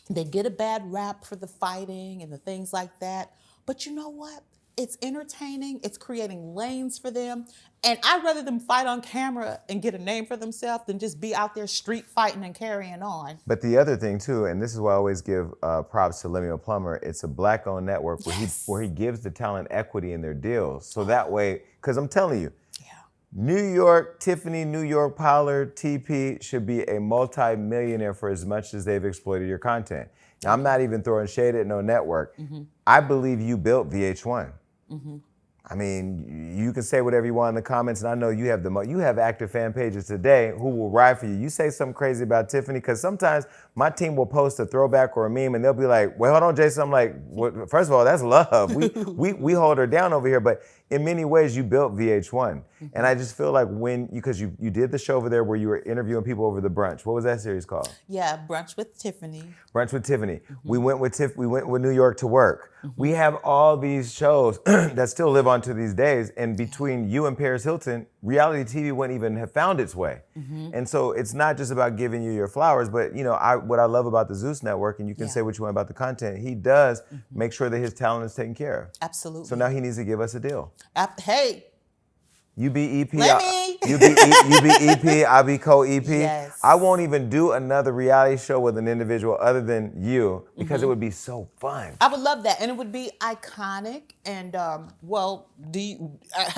S3: they get a bad rap for the fighting and the things like that. But you know what? It's entertaining. It's creating lanes for them. And I'd rather them fight on camera and get a name for themselves than just be out there street fighting and carrying on.
S2: But the other thing too, and this is why I always give props to Lemuel Plummer, it's a Black-owned network where he gives the talent equity in their deals. So that way, because I'm telling you, New York, Tiffany, New York, Pollard, TP should be a multi-millionaire for as much as they've exploited your content. Now, I'm not even throwing shade at no network. I believe you built VH1. I mean, you can say whatever you want in the comments, and I know you have active fan pages today who will ride for you. You say something crazy about Tiffany, because sometimes my team will post a throwback or a meme, and they'll be like, "Wait, hold on, Jason." I'm like, "What? First of all, that's love. We hold her down over here." But in many ways, you built VH1, and I just feel like because you did the show over there where you were interviewing people over the brunch. What was that series called?
S3: Yeah, Brunch with Tiffany.
S2: Brunch with Tiffany. We went with New York to work. We have all these shows that still live on to these days, and between you and Paris Hilton, reality TV wouldn't even have found its way. And so it's not just about giving you your flowers, but what I love about the Zeus Network, and you can say what you want about the content, he does make sure that his talent is taken care of.
S3: Absolutely.
S2: So now he needs to give us a deal.
S3: Hey.
S2: You be EP,
S3: Let me.
S2: you be EP, I'll be co-EP.
S3: Yes.
S2: I won't even do another reality show with an individual other than you because it would be so fun.
S3: I would love that, and it would be iconic. And how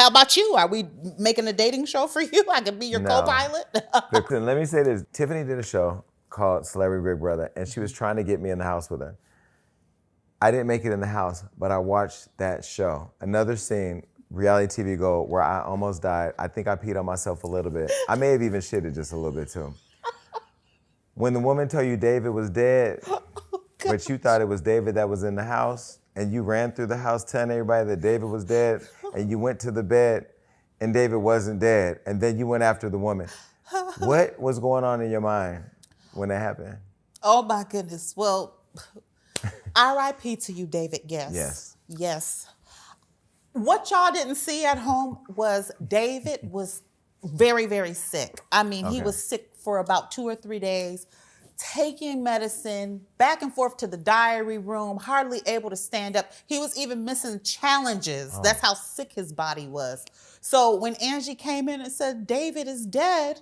S3: about you? Are we making a dating show for you? I could be your
S2: No.
S3: co-pilot.
S2: Listen, let me say this. Tiffany did a show called Celebrity Big Brother, and she was trying to get me in the house with her. I didn't make it in the house, but I watched that show. Another scene, reality TV gold, where I almost died. I think I peed on myself a little bit. I may have even shitted just a little bit too. When the woman told you David was dead, but you thought it was David that was in the house, and you ran through the house telling everybody that David was dead, and you went to the bed, and David wasn't dead, and then you went after the woman. What was going on in your mind when that happened?
S3: Oh my goodness. Well, R.I.P. to you, David. Yes.
S2: Yes.
S3: Yes. What y'all didn't see at home was David was very, very sick. I mean, he was sick for about 2 or 3 days, taking medicine back and forth to the diary room, hardly able to stand up. He was even missing challenges. That's how sick his body was. So when Angie came in and said, David is dead,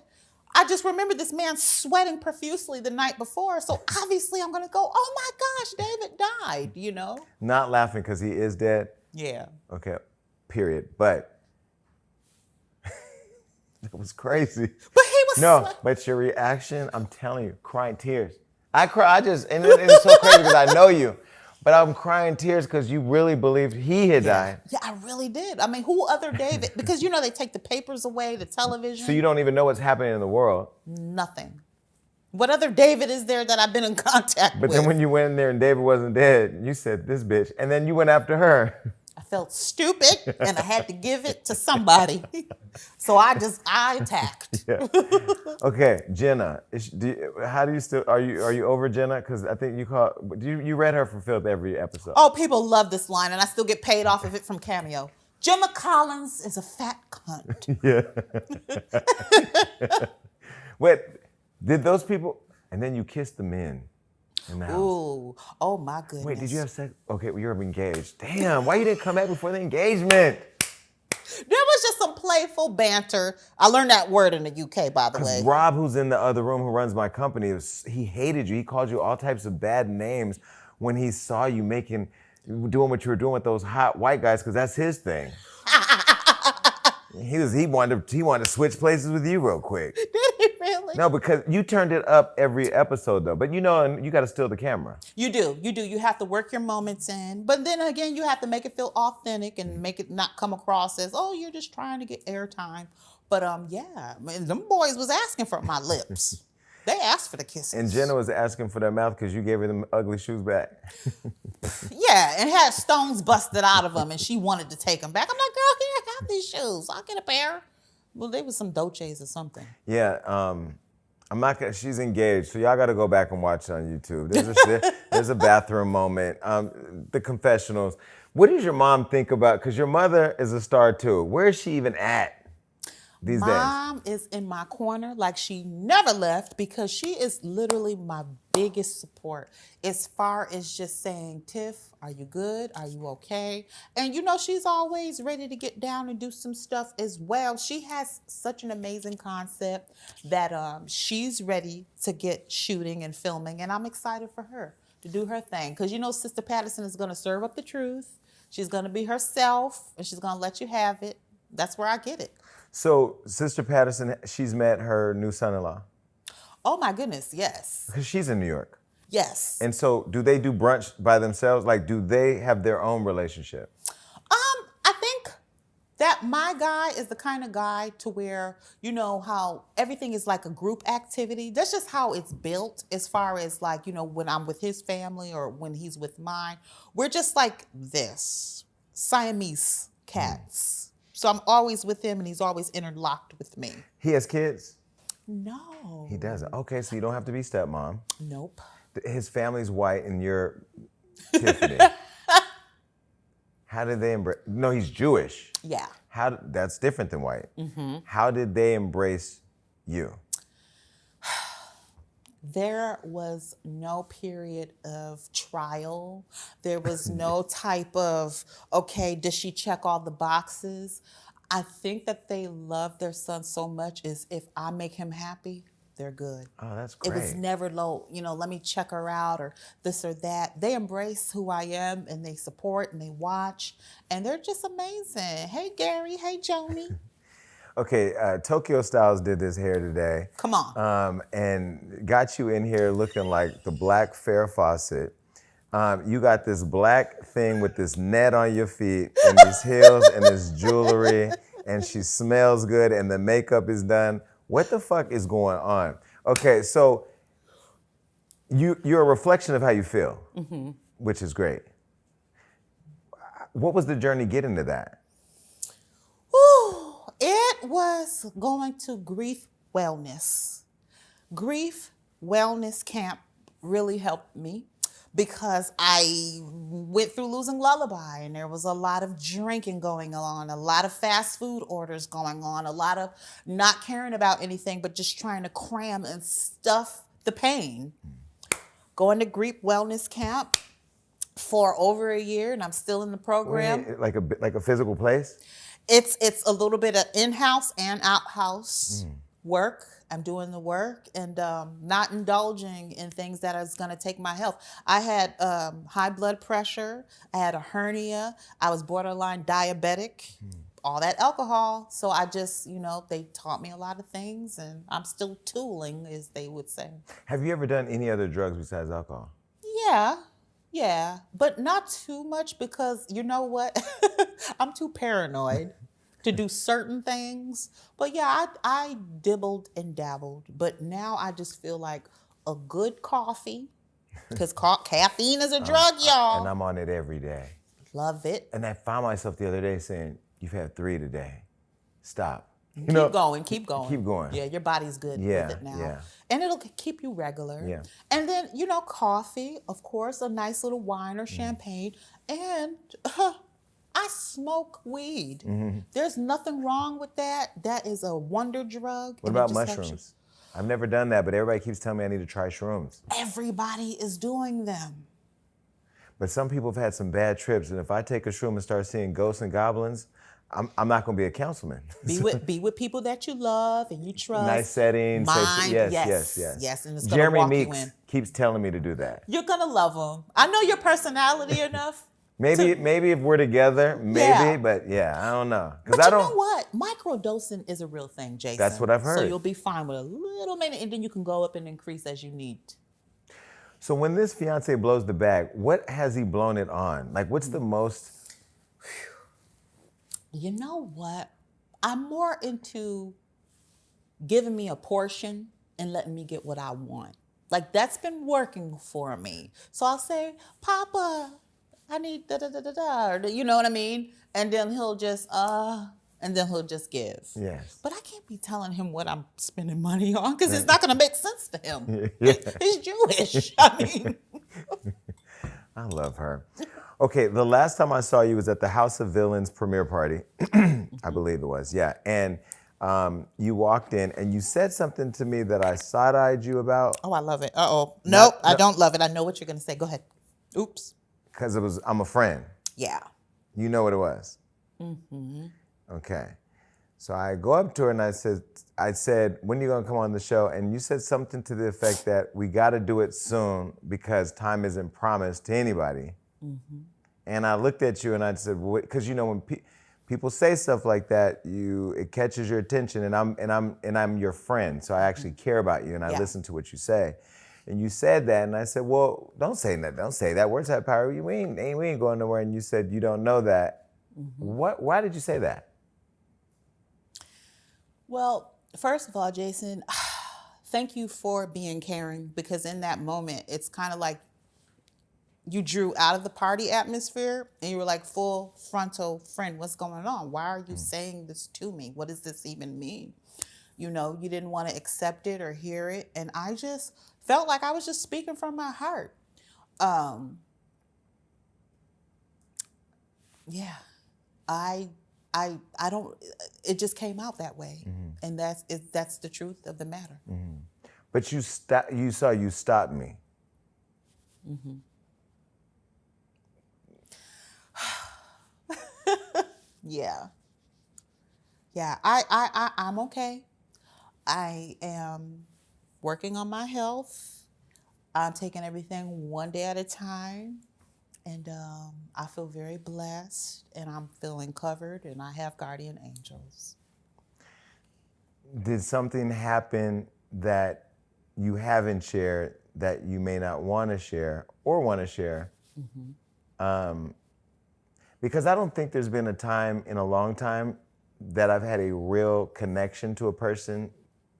S3: I just remember this man sweating profusely the night before. So obviously I'm going to go, oh my gosh, David died, you know?
S2: Not laughing because he is dead?
S3: Yeah.
S2: Okay, period. But it was crazy.
S3: But he was
S2: but your reaction, I'm telling you, crying tears. I cry, and it's so crazy because I know you, but I'm crying tears because you really believed he had died.
S3: Yeah, I really did. I mean, who other David? Because, you know, they take the papers away, the television.
S2: So you don't even know what's happening in the world.
S3: Nothing. What other David is there that I've been in contact with?
S2: But then when you went in there and David wasn't dead, you said, this bitch. And then you went after her.
S3: I felt stupid and I had to give it to somebody. So I attacked.
S2: Yeah. Okay, Jenna. How do you still, are you over Jenna? Because I think you read her for filth every episode.
S3: Oh, people love this line and I still get paid off of it from Cameo. Gemma Collins is a fat cunt.
S2: Yeah. Wait, did those people, and then you kissed the men in the house.
S3: Ooh, oh my goodness.
S2: Wait, did you have sex? Okay, well, you're engaged. Damn, why you didn't come back before the engagement?
S3: There was just some playful banter. I learned that word in the UK, by the way.
S2: Rob, who's in the other room, who runs my company, he hated you. He called you all types of bad names when he saw you doing what you were doing with those hot white guys, because that's his thing. He wanted to switch places with you real quick.
S3: Did he really?
S2: No, because you turned it up every episode though. But you know, you got to steal the camera. You
S3: do. You have to work your moments in. But then again, you have to make it feel authentic and make it not come across as, oh, you're just trying to get airtime. But yeah, them boys was asking for my lips. They asked for the kisses.
S2: And Jenna was asking for their mouth because you gave her them ugly shoes back.
S3: Yeah, and had stones busted out of them, and she wanted to take them back. I'm like, girl, here, have these shoes. I'll get a pair. Well, they was some Dolces or something.
S2: Yeah, I'm not gonna, she's engaged, so y'all got to go back and watch it on YouTube. There's a bathroom moment. The confessionals. What does your mom think about? Because your mother is a star too. Where is she even at these days?
S3: Mom is in my corner like she never left because she is literally my biggest support as far as just saying, Tiff, are you good? Are you okay? And you know, she's always ready to get down and do some stuff as well. She has such an amazing concept that she's ready to get shooting and filming, and I'm excited for her to do her thing because you know Sister Patterson is going to serve up the truth. She's going to be herself, and she's going to let you have it. That's where I get it.
S2: So, Sister Patterson, she's met her new son-in-law.
S3: Oh my goodness, yes.
S2: Because she's in New York.
S3: Yes.
S2: And so, do they do brunch by themselves? Like, do they have their own relationship?
S3: I think that my guy is the kind of guy to where, you know, how everything is like a group activity. That's just how it's built as far as like, you know, when I'm with his family or when he's with mine. We're just like this, Siamese cats. So I'm always with him and he's always interlocked with me.
S2: He has kids?
S3: No.
S2: He doesn't. Okay, so you don't have to be stepmom.
S3: Nope.
S2: His family's white and you're Tiffany. How did they embrace? No, he's Jewish.
S3: Yeah.
S2: That's different than white.
S3: Mm-hmm.
S2: How did they embrace you?
S3: There was no period of trial. There was no type of, okay, does she check all the boxes? I think that they love their son so much is if I make him happy, they're good.
S2: Oh, that's great.
S3: It was never low, you know, let me check her out or this or that. They embrace who I am and they support and they watch and they're just amazing. Hey, Gary. Hey, Joni.
S2: Okay, Tokyo Styles did this hair today.
S3: Come on.
S2: And got you in here looking like the black Farrah Fawcett. You got this black thing with this net on your feet and these heels and this jewelry and she smells good and the makeup is done. What the fuck is going on? Okay, so You're a reflection of how you feel, which is great. What was the journey getting to that?
S3: Whew, it was going to grief wellness. Grief wellness camp really helped me because I went through losing Lullaby, and there was a lot of drinking going on, a lot of fast food orders going on, a lot of not caring about anything but just trying to cram and stuff the pain. Going to grief wellness camp for over a year, and I'm still in the program.
S2: Like a physical place?
S3: It's a little bit of in-house and out-house work. I'm doing the work and not indulging in things that is going to take my health. I had high blood pressure. I had a hernia. I was borderline diabetic. All that alcohol. So I just, they taught me a lot of things, and I'm still tooling, as they would say.
S2: Have you ever done any other drugs besides alcohol?
S3: Yeah, but not too much because you know what? I'm too paranoid to do certain things. But yeah, I dibbled and dabbled. But now I just feel like a good coffee, because caffeine is a drug, y'all.
S2: And I'm on it every day.
S3: Love it.
S2: And I found myself the other day saying, you've had 3 today. Stop.
S3: Keep going.
S2: Keep going.
S3: Yeah, your body's good with it now.
S2: Yeah.
S3: And it'll keep you regular.
S2: Yeah.
S3: And then, coffee, of course, a nice little wine or champagne. And I smoke weed. There's nothing wrong with that. That is a wonder drug.
S2: What about mushrooms? I've never done that, but everybody keeps telling me I need to try shrooms.
S3: Everybody is doing them.
S2: But some people have had some bad trips, and if I take a shroom and start seeing ghosts and goblins, I'm not going to be a councilman.
S3: Be with people that you love and you trust.
S2: Nice setting.
S3: Mind,
S2: yes.
S3: And it's going to
S2: Jeremy
S3: walk
S2: Meeks
S3: you in.
S2: keeps telling me to do that.
S3: You're going to love them. I know your personality enough.
S2: Maybe if we're together, but I don't know.
S3: But you know what? Microdosing is a real thing, Jason.
S2: That's what I've heard.
S3: So you'll be fine with a little minute, and then you can go up and increase as you need.
S2: So when this fiancé blows the bag, what has he blown it on? Like, what's the most?
S3: You know what? I'm more into giving me a portion and letting me get what I want. Like, that's been working for me. So I'll say, Papa, I need da-da-da-da-da. You know what I mean? And then he'll just give.
S2: Yes.
S3: But I can't be telling him what I'm spending money on because it's not going to make sense to him.
S2: Yeah.
S3: He's Jewish. I mean.
S2: I love her. Okay, the last time I saw you was at the House of Villains premiere party. I believe it was, yeah. And you walked in and you said something to me that I side-eyed you about.
S3: Oh, I love it. Uh-oh. Nope, I don't love it. I know what you're going to say. Go ahead. Oops.
S2: Because I'm a friend.
S3: Yeah.
S2: You know what it was? Okay. So I go up to her and I said, when are you going to come on the show? And you said something to the effect that we got to do it soon because time isn't promised to anybody. And I looked at you and I said, because when people say stuff like that, it catches your attention, and I'm your friend, so I actually care about you and I listen to what you say. And you said that, and I said, well, don't say that. Don't say that. Words have power. We ain't going nowhere. And you said you don't know that. Why did you say that?
S3: Well, first of all, Jason, thank you for being caring, because in that moment, it's kind of like you drew out of the party atmosphere and you were like, full frontal, friend, what's going on? Why are you saying this to me? What does this even mean? You didn't want to accept it or hear it. And I just felt like I was just speaking from my heart. I don't, it just came out that way. And that's the truth of the matter.
S2: But you stopped me.
S3: Yeah, I'm okay. I am working on my health. I'm taking everything one day at a time. And I feel very blessed, and I'm feeling covered, and I have guardian angels.
S2: Did something happen that you haven't shared that you may not want to share or want to share? Because I don't think there's been a time in a long time that I've had a real connection to a person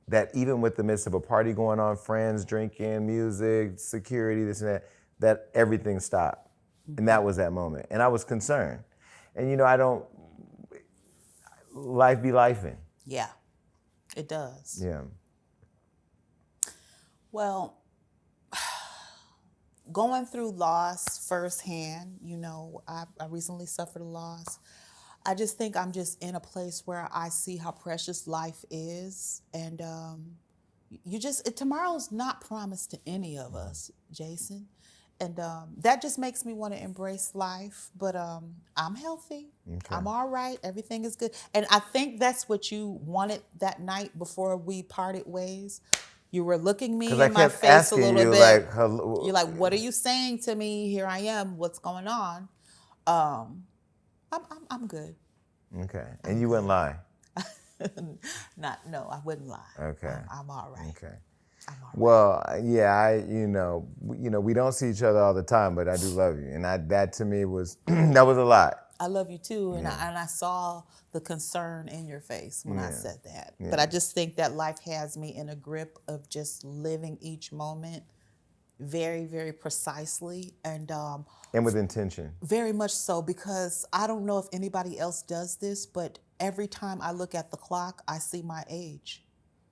S2: that even with the midst of a party going on, friends drinking, music, security, this and that everything stopped. And that was that moment. And I was concerned. And life be lifing.
S3: Yeah, it does.
S2: Yeah.
S3: Well, going through loss firsthand, I recently suffered a loss. I just think I'm just in a place where I see how precious life is. And tomorrow's not promised to any of us, Jason. And that just makes me want to embrace life. But I'm healthy. Okay. I'm all right. Everything is good. And I think that's what you wanted that night before we parted ways. You were looking me in my face a little bit.
S2: Like, hello.
S3: You're like, what are you saying to me? Here I am. What's going on? I'm good.
S2: Okay. And you wouldn't lie?
S3: No, I wouldn't lie.
S2: Okay.
S3: I'm all right.
S2: Okay.
S3: I'm all right.
S2: Well, yeah, we don't see each other all the time, but I do love you. And that to me was, that was a lot.
S3: I love you too. And I saw the concern in your face when I said that.
S2: Yeah.
S3: But I just think that life has me in a grip of just living each moment very, very precisely and
S2: with intention.
S3: Very much so, because I don't know if anybody else does this, but every time I look at the clock, I see my age.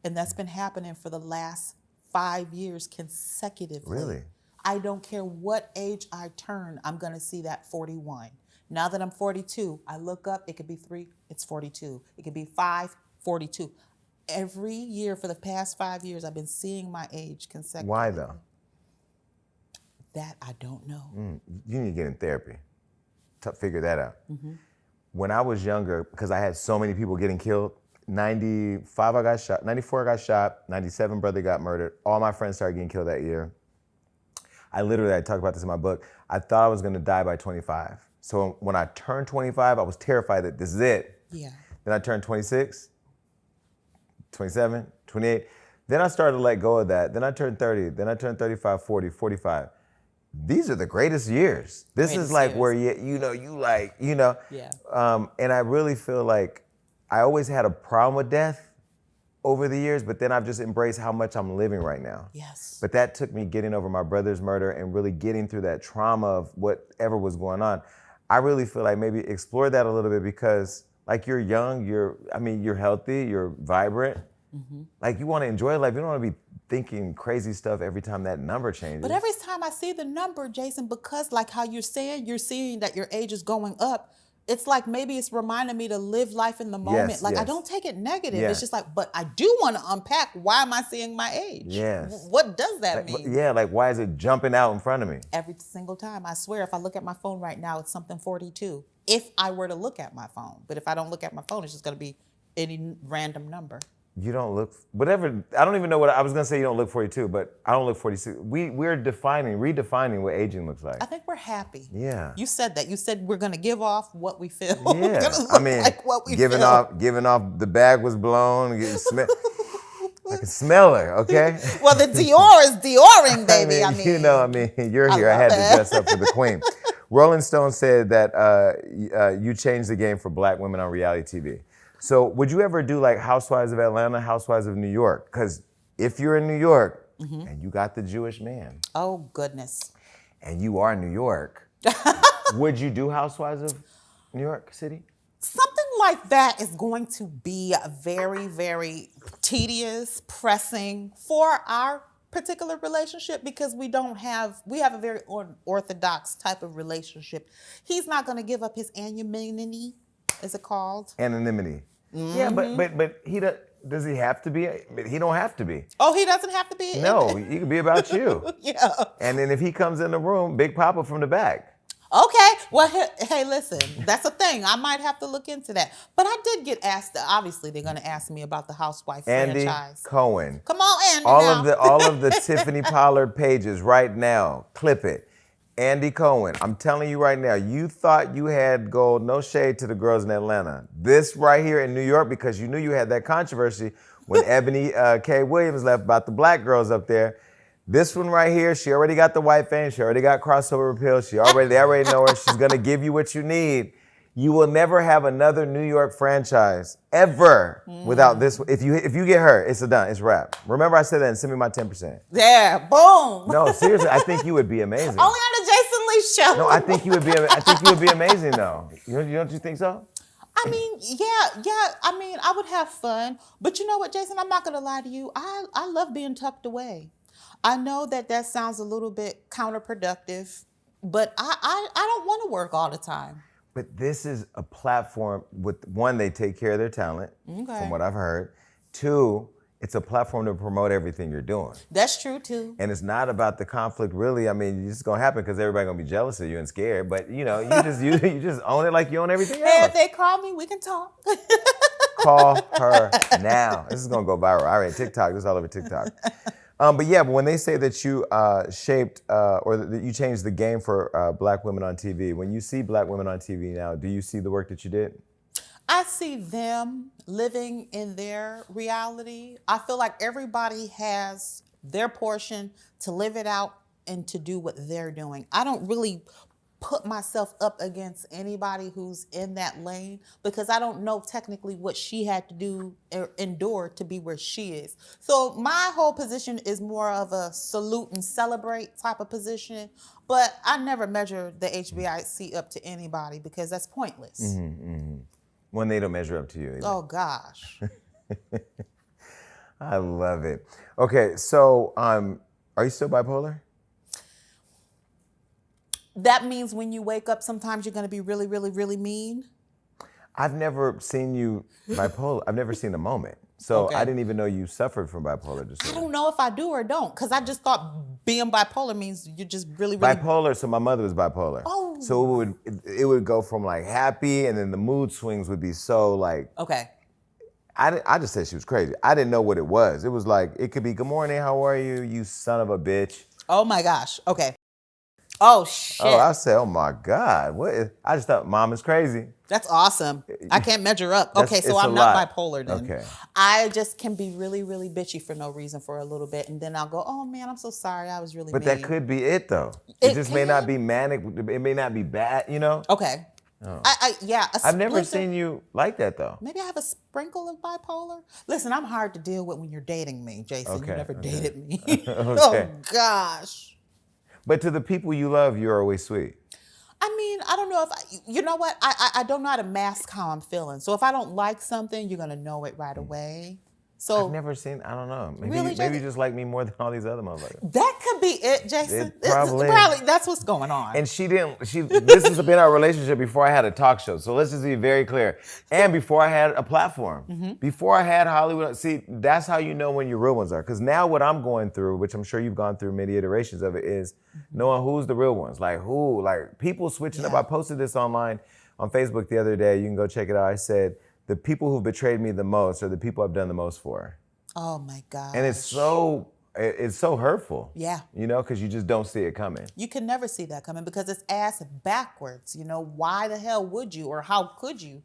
S3: And that's been happening for the last 5 years consecutively.
S2: Really?
S3: I don't care what age I turn, I'm going to see that 41. Now that I'm 42, I look up, it could be 3, it's 42. It could be 5, 42. Every year for the past 5 years, I've been seeing my age consecutively.
S2: Why though?
S3: That I don't know.
S2: You need to get in therapy to figure that out.
S3: Mm-hmm.
S2: When I was younger, because I had so many people getting killed, 95 I got shot, 94 I got shot, 97 brother got murdered. All my friends started getting killed that year. I talk about this in my book, I thought I was gonna die by 25. So when I turned 25, I was terrified that this is it.
S3: Yeah.
S2: Then I turned 26, 27, 28. Then I started to let go of that. Then I turned 30. Then I turned 35, 40, 45. These are the greatest years. This is like where you
S3: Yeah.
S2: And I really feel like I always had a problem with death over the years, but then I've just embraced how much I'm living right now.
S3: Yes.
S2: But that took me getting over my brother's murder and really getting through that trauma of whatever was going on. I really feel like maybe explore that a little bit because like you're young, you're healthy, you're vibrant. Mm-hmm. Like you want to enjoy life. You don't want to be thinking crazy stuff every time that number changes.
S3: But every time I see the number, Jason, because like how you're seeing that your age is going up, it's like maybe it's reminding me to live life in the moment.
S2: Yes,
S3: I don't take it negative. Yeah. It's just like, but I do want to unpack why am I seeing my age?
S2: Yes.
S3: What does that mean?
S2: Yeah, like why is it jumping out in front of me?
S3: Every single time. I swear, if I look at my phone right now, it's something 42. If I were to look at my phone. But if I don't look at my phone, it's just going to be any random number.
S2: You don't look, whatever, I don't even know what, I was going to say you don't look 42, but I don't look 46. We're redefining what aging looks like.
S3: I think we're happy.
S2: Yeah.
S3: You said that. You said we're going to give off what we feel.
S2: Yeah.
S3: Like what we
S2: giving
S3: feel.
S2: off, the bag was blown, I can smell her, okay?
S3: Well, the Dior is Dioring, baby.
S2: You're here. I had to dress up for the queen. Rolling Stone said that you changed the game for black women on reality TV. So would you ever do like Housewives of Atlanta, Housewives of New York? Because if you're in New York and you got the Jewish man.
S3: Oh, goodness.
S2: And you are in New York, would you do Housewives of New York City?
S3: Something like that is going to be very, very tedious, pressing for our particular relationship because we have a very orthodox type of relationship. He's not going to give up his anonymity, is it called?
S2: Anonymity. Mm-hmm. Yeah, but does he have to be? He don't have to be.
S3: Oh, he doesn't have to be?
S2: No, he can be about you.
S3: Yeah.
S2: And then if he comes in the room, Big Papa from the back.
S3: Okay. Well, hey, listen, that's a thing. I might have to look into that. But I did get asked, obviously they're going to ask me about the Housewife
S2: Andy
S3: franchise.
S2: Cohen.
S3: Come on, Andy.
S2: All of the Tiffany Pollard pages right now, clip it. Andy Cohen, I'm telling you right now, you thought you had gold, no shade to the girls in Atlanta. This right here in New York, because you knew you had that controversy when Ebony K. Williams left about the black girls up there. This one right here, she already got the white fame. She already got crossover appeal. They already know her. She's going to give you what you need. You will never have another New York franchise ever without this. If you get her, it's done. It's wrap. Remember I said that and send me my 10%.
S3: Yeah, boom.
S2: No, seriously, I think you would be amazing.
S3: Only on the Jason Lee show.
S2: No, I think you would be amazing though. Don't you think so?
S3: I mean, yeah. I mean, I would have fun. But you know what, Jason? I'm not going to lie to you. I love being tucked away. I know that sounds a little bit counterproductive, but I don't want to work all the time.
S2: But this is a platform with, one, they take care of their talent, from what I've heard. Two, it's a platform to promote everything you're doing.
S3: That's true too.
S2: And it's not about the conflict, really. I mean, it's gonna happen because everybody's gonna be jealous of you and scared. But you just own it like you own everything else.
S3: Hey, if they call me, we can talk.
S2: Call her now. This is gonna go viral. All right, TikTok. This is all over TikTok. But when they say that you shaped or that you changed the game for black women on TV, when you see black women on TV now, do you see the work that you did?
S3: I see them living in their reality. I feel like everybody has their portion to live it out and to do what they're doing. I don't really put myself up against anybody who's in that lane because I don't know technically what she had to do or endure to be where she is. So my whole position is more of a salute and celebrate type of position, but I never measure the HBIC up to anybody because that's pointless.
S2: When they don't measure up to you. Either.
S3: Oh gosh.
S2: I love it. Okay, so are you still bipolar?
S3: That means when you wake up, sometimes you're going to be really, really, really mean?
S2: I've never seen you bipolar. I've never seen a moment. So
S3: Okay.
S2: I didn't even know you suffered from bipolar disorder.
S3: I don't know if I do or don't, because I just thought being bipolar means you're just really, really...
S2: Bipolar, so my mother was bipolar.
S3: Oh.
S2: So it would go from like happy and then the mood swings would be so like...
S3: Okay.
S2: I just said she was crazy. I didn't know what it was. It was like, it could be, good morning, how are you, you son of a bitch.
S3: Oh my gosh. Okay. Oh shit.
S2: Oh, I said, oh my God. I just thought mom is crazy.
S3: That's awesome. I can't measure up. Okay, so
S2: it's
S3: I'm
S2: a
S3: not
S2: lot.
S3: bipolar then.
S2: Okay.
S3: I just can be really, really bitchy for no reason for a little bit, and then I'll go, oh man, I'm so sorry. I was really
S2: But
S3: mean.
S2: that could be it though.
S3: It
S2: just may not
S3: can.
S2: be manic. It may not be bad, you know?
S3: Okay.
S2: Oh.
S3: Yeah.
S2: I've never seen you like that though.
S3: Maybe I have a sprinkle of bipolar. Listen, I'm hard to deal with when you're dating me, Jason.
S2: Okay,
S3: You never
S2: okay.
S3: dated me.
S2: Okay.
S3: Oh gosh.
S2: But to the people you love, you're always sweet.
S3: I mean, I don't know if you know what? I don't know how to mask how I'm feeling. So if I don't like something, you're gonna know it right away. So
S2: I've never seen, I don't know. Maybe,
S3: Really,
S2: maybe
S3: Jason?
S2: you just like me more than all these other motherfuckers.
S3: that could be it, Jason.
S2: It probably-
S3: That's what's going on.
S2: And this has been our relationship before I had a talk show. So let's just be very clear. And before I had a platform. Before I had Hollywood. See, that's how you know when your real ones are. Because now what I'm going through, which I'm sure you've gone through many iterations of it, is knowing who's the real ones. Like who, like people switching up.
S3: Yeah.
S2: I posted this online on Facebook the other day. You can go check it out. I said, the people who betrayed me the most are the people I've done the most for.
S3: Oh my God.
S2: And it's so hurtful.
S3: Yeah.
S2: You know, because you just don't see it coming.
S3: You can never see that coming because it's ass backwards. You know, why the hell would you or how could you?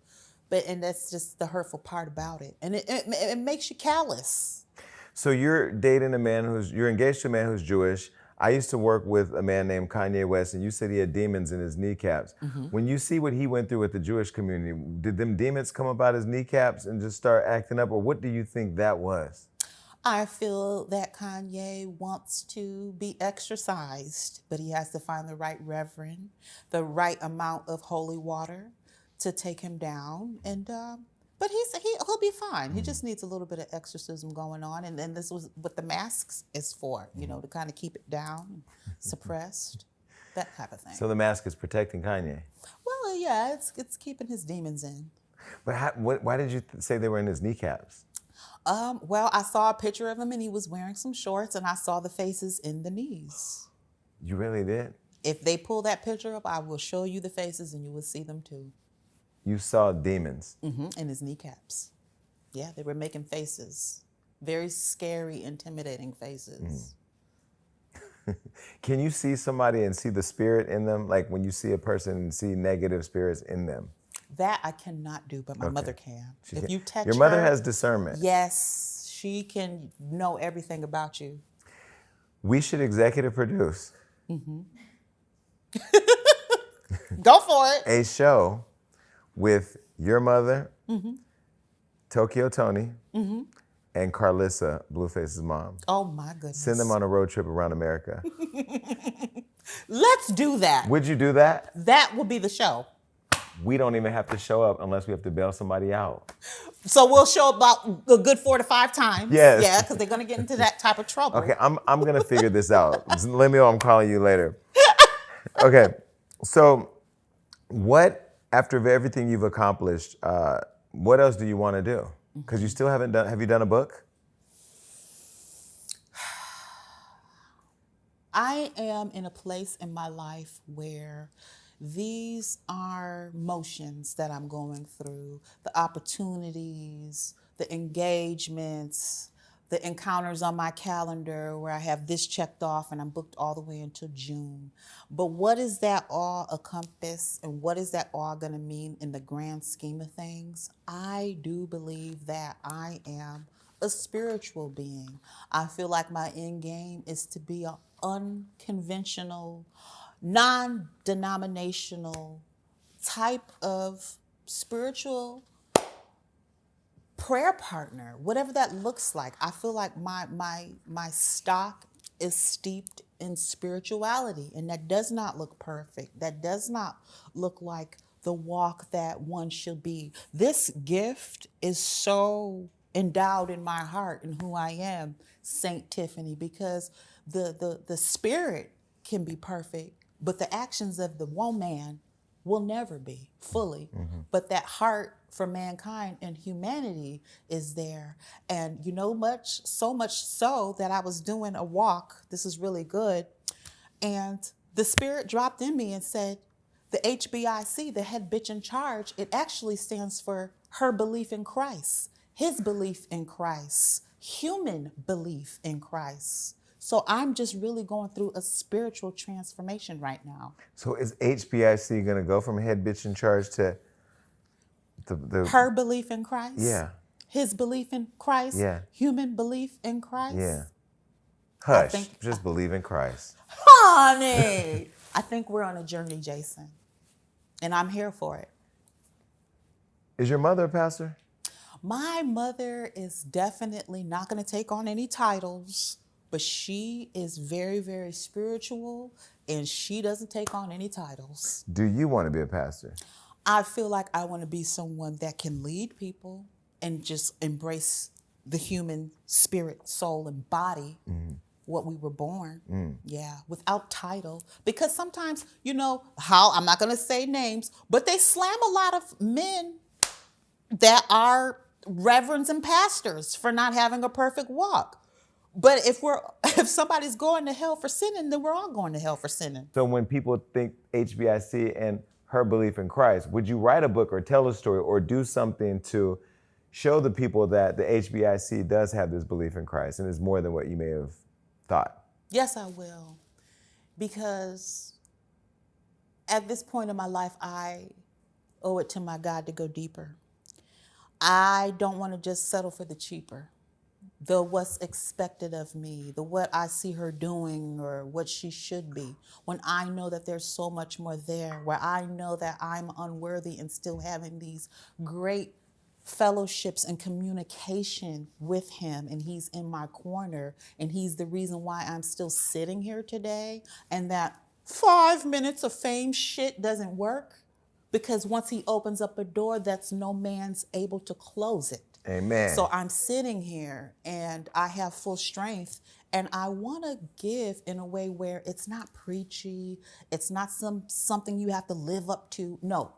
S3: And that's just the hurtful part about it. And it makes you callous.
S2: So you're dating you're engaged to a man who's Jewish. I used to work with a man named Kanye West, and you said he had demons in his kneecaps. When you see what he went through with the Jewish community, did them demons come about his kneecaps and just start acting up, or what do you think that was?
S3: I feel that Kanye wants to be exorcised, but he has to find the right reverend, the right amount of holy water to take him down. And but he'll be fine. He just needs a little bit of exorcism going on. And then this was what the masks is for, you know, to kind of keep it down, suppressed, that type of thing.
S2: So the mask is protecting Kanye.
S3: Well, yeah, it's keeping his demons in.
S2: But why did you say they were in his kneecaps?
S3: Well, I saw a picture of him and he was wearing some shorts and I saw the faces in the knees.
S2: You really did?
S3: If they pull that picture up, I will show you the faces and you will see them too.
S2: You saw demons.
S3: In his kneecaps. Yeah, they were making faces. Very scary, intimidating faces.
S2: Can you see somebody and see the spirit in them? Like when you see a person and see negative spirits in them?
S3: That I cannot do, but my mother can. If you touch
S2: Your mother
S3: her,
S2: has discernment.
S3: yes, she can know everything about you.
S2: We should executive produce
S3: Go for it.
S2: a show with your mother,
S3: Mm-hmm.
S2: Tokyo Tony,
S3: Mm-hmm.
S2: and Carlissa, Blueface's mom.
S3: Oh my goodness.
S2: Send them on a road trip around America.
S3: Let's do that.
S2: Would you do that?
S3: That will be the show.
S2: We don't even have to show up unless we have to bail somebody out.
S3: So we'll show about a good 4 to 5 times.
S2: Yes.
S3: Yeah, because they're going to get into that type of trouble.
S2: Okay, I'm going to figure this out. Let me know I'm calling you later. Okay, so what, after everything you've accomplished, what else do you want to do? Because you still haven't done, have you done a book?
S3: I am in a place in my life where these are motions that I'm going through, the opportunities, the engagements, the encounters on my calendar where I have this checked off and I'm booked all the way until June. But what does that all encompass and what is that all going to mean in the grand scheme of things? I do believe that I am a spiritual being. I feel like my end game is to be an unconventional, non-denominational type of spiritual prayer partner, whatever that looks like. I feel like my stock is steeped in spirituality, and that does not look perfect. That does not look like the walk that one should be. This gift is so endowed in my heart and who I am, Saint Tiffany, because the spirit can be perfect, but the actions of the woman will never be fully. Mm-hmm. But that heart for mankind and humanity is there. And you know, so much so that I was doing a walk. This is really good. And the spirit dropped in me and said, the HBIC, the head bitch in charge, it actually stands for her belief in Christ, his belief in Christ, human belief in Christ. So I'm just really going through a spiritual transformation right now.
S2: So is HBIC going to go from head bitch in charge to the
S3: her belief in Christ?
S2: Yeah.
S3: His belief in Christ?
S2: Yeah.
S3: Human belief in Christ?
S2: Yeah. Hush. Just believe in Christ.
S3: Honey! I think we're on a journey, Jason. And I'm here for it.
S2: Is your mother a pastor?
S3: My mother is definitely not going to take on any titles, but she is very, very spiritual, and she doesn't take on any titles.
S2: Do you want to be a pastor?
S3: I feel like I want to be someone that can lead people and just embrace the human spirit, soul, and body, what we were born. Yeah, without title. Because sometimes, you know, I'm not going to say names, but they slam a lot of men that are reverends and pastors for not having a perfect walk. But if somebody's going to hell for sinning, then we're all going to hell for sinning.
S2: So when people think HBIC and her belief in Christ, would you write a book or tell a story or do something to show the people that the HBIC does have this belief in Christ and is more than what you may have thought?
S3: Yes, I will. Because at this point in my life, I owe it to my God to go deeper. I don't want to just settle for the cheaper, the what's expected of me, the what I see her doing or what she should be, when I know that there's so much more there, where I know that I'm unworthy and still having these great fellowships and communication with him, and he's in my corner, and he's the reason why I'm still sitting here today, and that 5 minutes of fame shit doesn't work. Because once he opens up a door, that's no man's able to close it.
S2: Amen.
S3: So I'm sitting here and I have full strength, and I want to give in a way where it's not preachy. It's not something you have to live up to. No,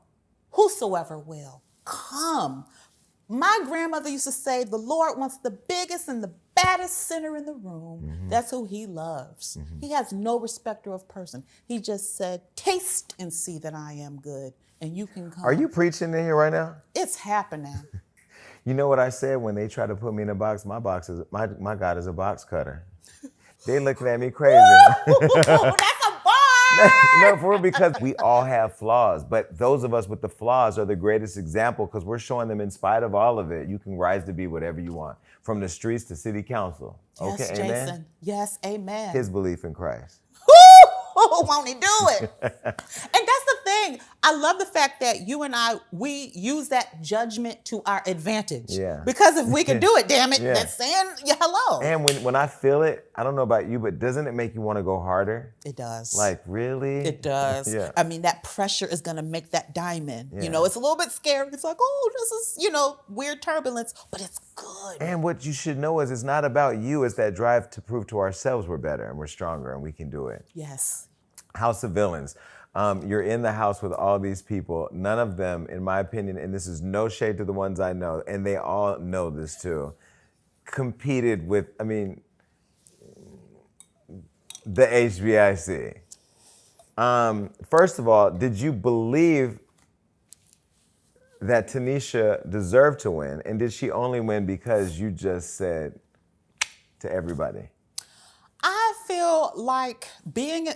S3: whosoever will, come. My grandmother used to say, the Lord wants the biggest and the baddest sinner in the room. Mm-hmm. That's who he loves. Mm-hmm. He has no respecter of person. He just said, taste and see that I am good. And you can come.
S2: Are you preaching in here right now?
S3: It's happening.
S2: You know what I said when they try to put me in a box? My God is a box cutter. They looking at me crazy.
S3: Ooh, that's a bar!
S2: No, for real, because we all have flaws. But those of us with the flaws are the greatest example because we're showing them in spite of all of it, you can rise to be whatever you want. From the streets to city council.
S3: Yes,
S2: okay,
S3: Jason.
S2: amen?
S3: Yes, amen.
S2: His belief in Christ.
S3: Won't he do it? And that's the thing. I love the fact that you and we use that judgment to our advantage.
S2: Yeah.
S3: Because if we can do it, damn it,
S2: Yeah.
S3: that's saying hello.
S2: And when I feel it, I don't know about you, but doesn't it make you want to go harder?
S3: It does.
S2: Like, really?
S3: It does.
S2: Yeah.
S3: I mean, that pressure is going to make that diamond.
S2: Yeah.
S3: You know, it's a little bit scary. It's like, oh, this is, weird turbulence, but it's good.
S2: And what you should know is it's not about you. It's that drive to prove to ourselves we're better and we're stronger and we can do it.
S3: Yes.
S2: House of Villains. You're in the house with all these people. None of them, in my opinion, and this is no shade to the ones I know, and they all know this too, competed with, the HBIC. First of all, did you believe that Tanisha deserved to win? And did she only win because you just said to everybody?
S3: I feel like being in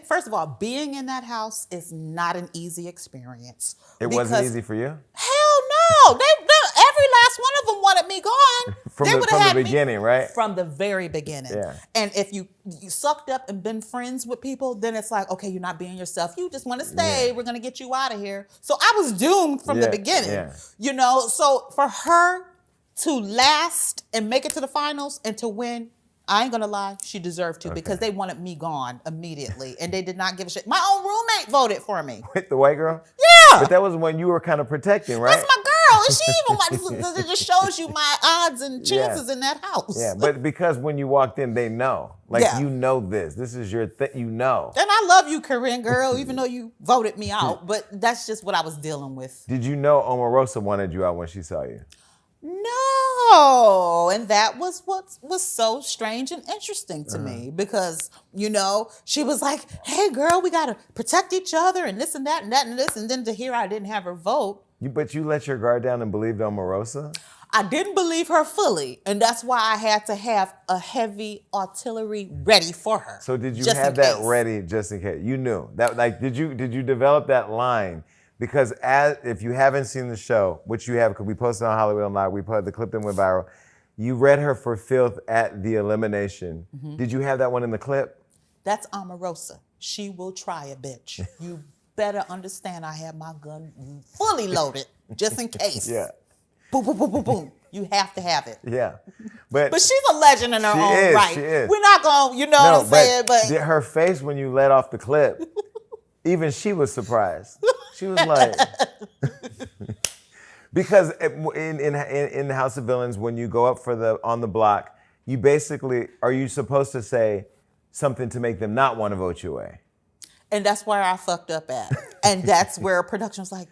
S3: that house is not an easy experience.
S2: It wasn't easy for you?
S3: Hell no. Every last one of them wanted me gone.
S2: From the beginning, right?
S3: From the very beginning.
S2: Yeah.
S3: And if you sucked up and been friends with people, then it's like, okay, you're not being yourself. You just want to stay. Yeah. We're going to get you out of here. So I was doomed from the beginning. Yeah. So for her to last and make it to the finals and to win, I ain't gonna lie, she deserved to because they wanted me gone immediately and they did not give a shit. My own roommate voted for me.
S2: With the white girl?
S3: Yeah.
S2: But that was when you were kind of protecting, right?
S3: That's my girl. And she even it just shows you my odds and chances in that house.
S2: Yeah, but because when you walked in, they know. You know this. This is your thing, you know.
S3: And I love you, Korean girl, even though you voted me out. But that's just what I was dealing with.
S2: Did you know Omarosa wanted you out when she saw you?
S3: No, and that was what was so strange and interesting to me because, she was like, hey, girl, we got to protect each other and this and that and that and this. And then to hear I didn't have her vote.
S2: But you let your guard down and believed Omarosa?
S3: I didn't believe her fully, and that's why I had to have a heavy artillery ready for her.
S2: So did you have that ready just in case? You knew. Did you develop that line? Because if you haven't seen the show, which you have, because we posted on Hollywood Unlocked, we put the clip that went viral. You read her for filth at the elimination. Mm-hmm. Did you have that one in the clip?
S3: That's Omarosa. She will try a bitch. You better understand I have my gun fully loaded, just in case.
S2: Yeah.
S3: Boom, boom, boom, boom, boom. You have to have it.
S2: Yeah. But
S3: she's a legend in her own right.
S2: She is.
S3: We're not going, what I'm saying? But
S2: her face when you let off the clip, even she was surprised. She was like, because in the House of Villains, when you go up on the block, you basically, are you supposed to say something to make them not want to vote you away?
S3: And that's where I fucked up at. And that's where production was like,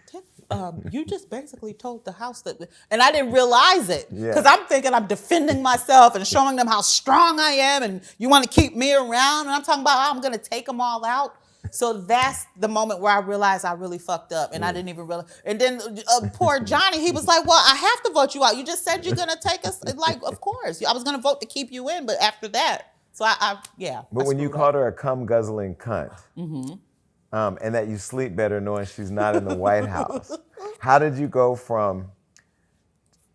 S3: you just basically told the house that, and I didn't realize it. Because I'm thinking I'm defending myself and showing them how strong I am and you want to keep me around. And I'm talking about how I'm going to take them all out. So that's the moment where I realized I really fucked up and I didn't even realize. And then poor Johnny, he was like, well, I have to vote you out. You just said you're going to take us. Like, of course. I was going to vote to keep you in, but after that. So
S2: But when you called her a cum-guzzling cunt, and that you sleep better knowing she's not in the White House, how did you go from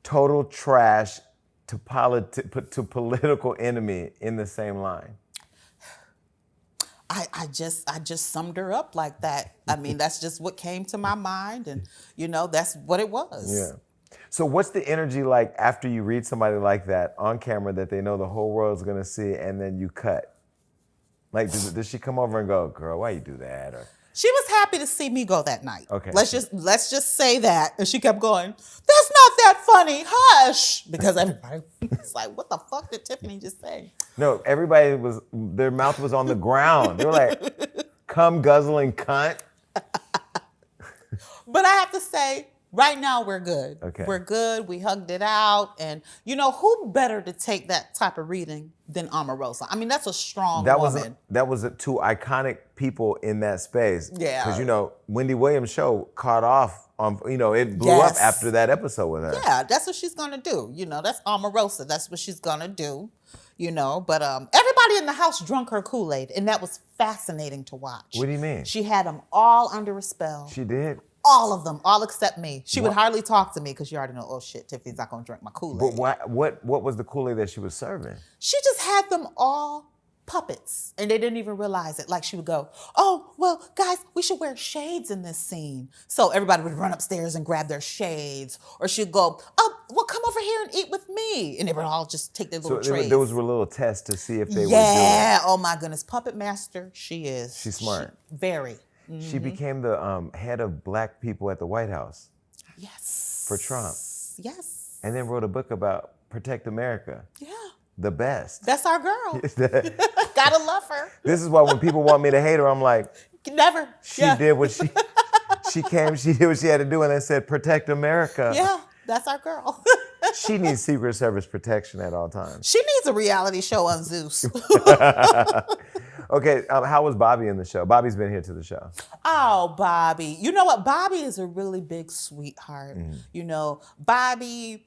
S2: total trash to political enemy in the same line?
S3: I just summed her up like that. I mean, that's just what came to my mind, and that's what it was.
S2: Yeah. So what's the energy like after you read somebody like that on camera that they know the whole world's gonna see, and then you cut? Like, does she come over and go, "Girl, why you do that?" Or
S3: she was happy to see me go that night.
S2: Okay.
S3: Let's just say that, and she kept going. That's not that funny. Hush, because everybody was like, "What the fuck did Tiffany just say?"
S2: No, everybody their mouth was on the ground. They were like, "Cum guzzling cunt."
S3: But I have to say, right now we're good.
S2: Okay.
S3: We're good. We hugged it out, and who better to take that type of reading than Omarosa? I mean, that's a strong woman.
S2: That was two iconic people in that space.
S3: Yeah.
S2: Because Wendy Williams' show caught off on. It blew up after that episode with her.
S3: Yeah, that's what she's gonna do. That's Omarosa. That's what she's gonna do. But everybody in the house drunk her Kool-Aid, and that was fascinating to watch.
S2: What do you mean?
S3: She had them all under a spell.
S2: She did?
S3: All of them, all except me. She would hardly talk to me because you already know, oh shit, Tiffany's not gonna drink my Kool-Aid.
S2: But what was the Kool-Aid that she was serving?
S3: She just had them all puppets, and they didn't even realize it. Like she would go, oh, well, guys, we should wear shades in this scene. So everybody would run upstairs and grab their shades. Or she'd go, oh, well, come over here and eat with me. And they would all just take their little trays.
S2: Those were little tests to see if they would do it.
S3: Yeah, oh my goodness. Puppet master, she is.
S2: She's smart.
S3: Very.
S2: She became the head of black people at the White House.
S3: Yes.
S2: For Trump.
S3: Yes.
S2: And then wrote a book about Protect America.
S3: Yeah.
S2: The best.
S3: That's our girl. Gotta love her.
S2: This is why when people want me to hate her, I'm like,
S3: never.
S2: She did what she did what she had to do, and then said, Protect America.
S3: Yeah, that's our girl.
S2: She needs Secret Service protection at all times.
S3: She needs a reality show on Zeus.
S2: Okay, how was Bobby in the show? Bobby's been here to the show.
S3: Oh, Bobby. You know what? Bobby is a really big sweetheart. You know, Bobby,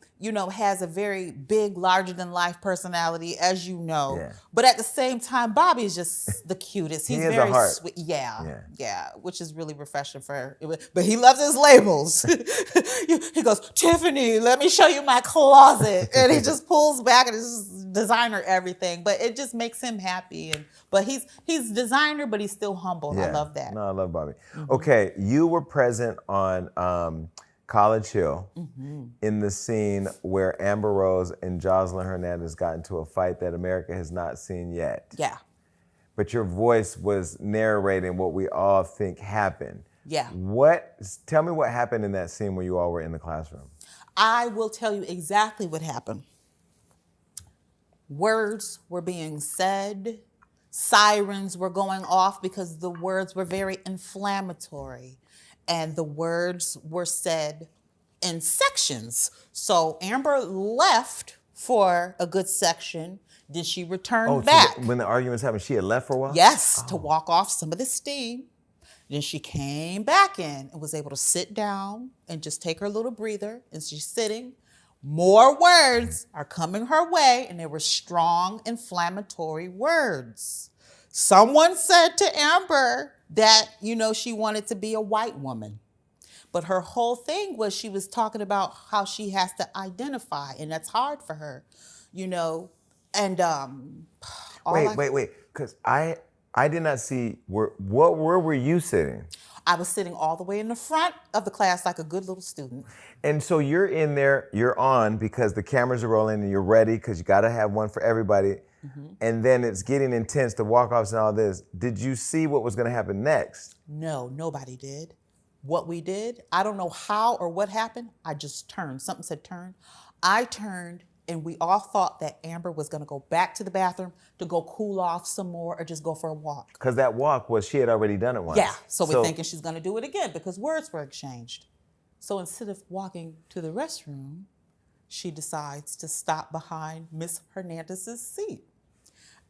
S3: has a very big, larger-than-life personality, as you know.
S2: Yeah.
S3: But at the same time, Bobby is just the cutest. He's
S2: has
S3: very
S2: a heart.
S3: sweet. Yeah, which is really refreshing for her. But he loves his labels. He goes, Tiffany, let me show you my closet. And he just pulls back and it's just designer everything. But it just makes him happy. But he's designer, but he's still humble.
S2: Yeah.
S3: I love that.
S2: No, I love Bobby. Okay, you were present on College Hill in the scene where Amber Rose and Joseline Hernandez got into a fight that America has not seen yet.
S3: Yeah.
S2: But your voice was narrating what we all think happened.
S3: Yeah.
S2: Tell me what happened in that scene where you all were in the classroom.
S3: I will tell you exactly what happened. Words were being said. Sirens were going off because the words were very inflammatory. And the words were said in sections. So Amber left for a good section. Did she return back?
S2: So when the arguments happened, she had left for a while?
S3: Yes, to walk off some of the steam. Then she came back in and was able to sit down and just take her little breather. And she's sitting. More words are coming her way, and they were strong, inflammatory words. Someone said to Amber that, she wanted to be a white woman. But her whole thing was she was talking about how she has to identify, and that's hard for her, And
S2: Wait, because I did not see, where were you sitting?
S3: I was sitting all the way in the front of the class like a good little student.
S2: And so you're in there, you're on because the cameras are rolling and you're ready because you got to have one for everybody. And then it's getting intense, the walk-offs and all this. Did you see what was going to happen next?
S3: No, nobody did. What we did, I don't know how or what happened. I just turned. Something said turn. I turned, and we all thought that Amber was going to go back to the bathroom to go cool off some more or just go for a walk.
S2: Because that walk she had already done it once.
S3: Yeah, so we're thinking she's going to do it again because words were exchanged. So instead of walking to the restroom, she decides to stop behind Miss Hernandez's seat.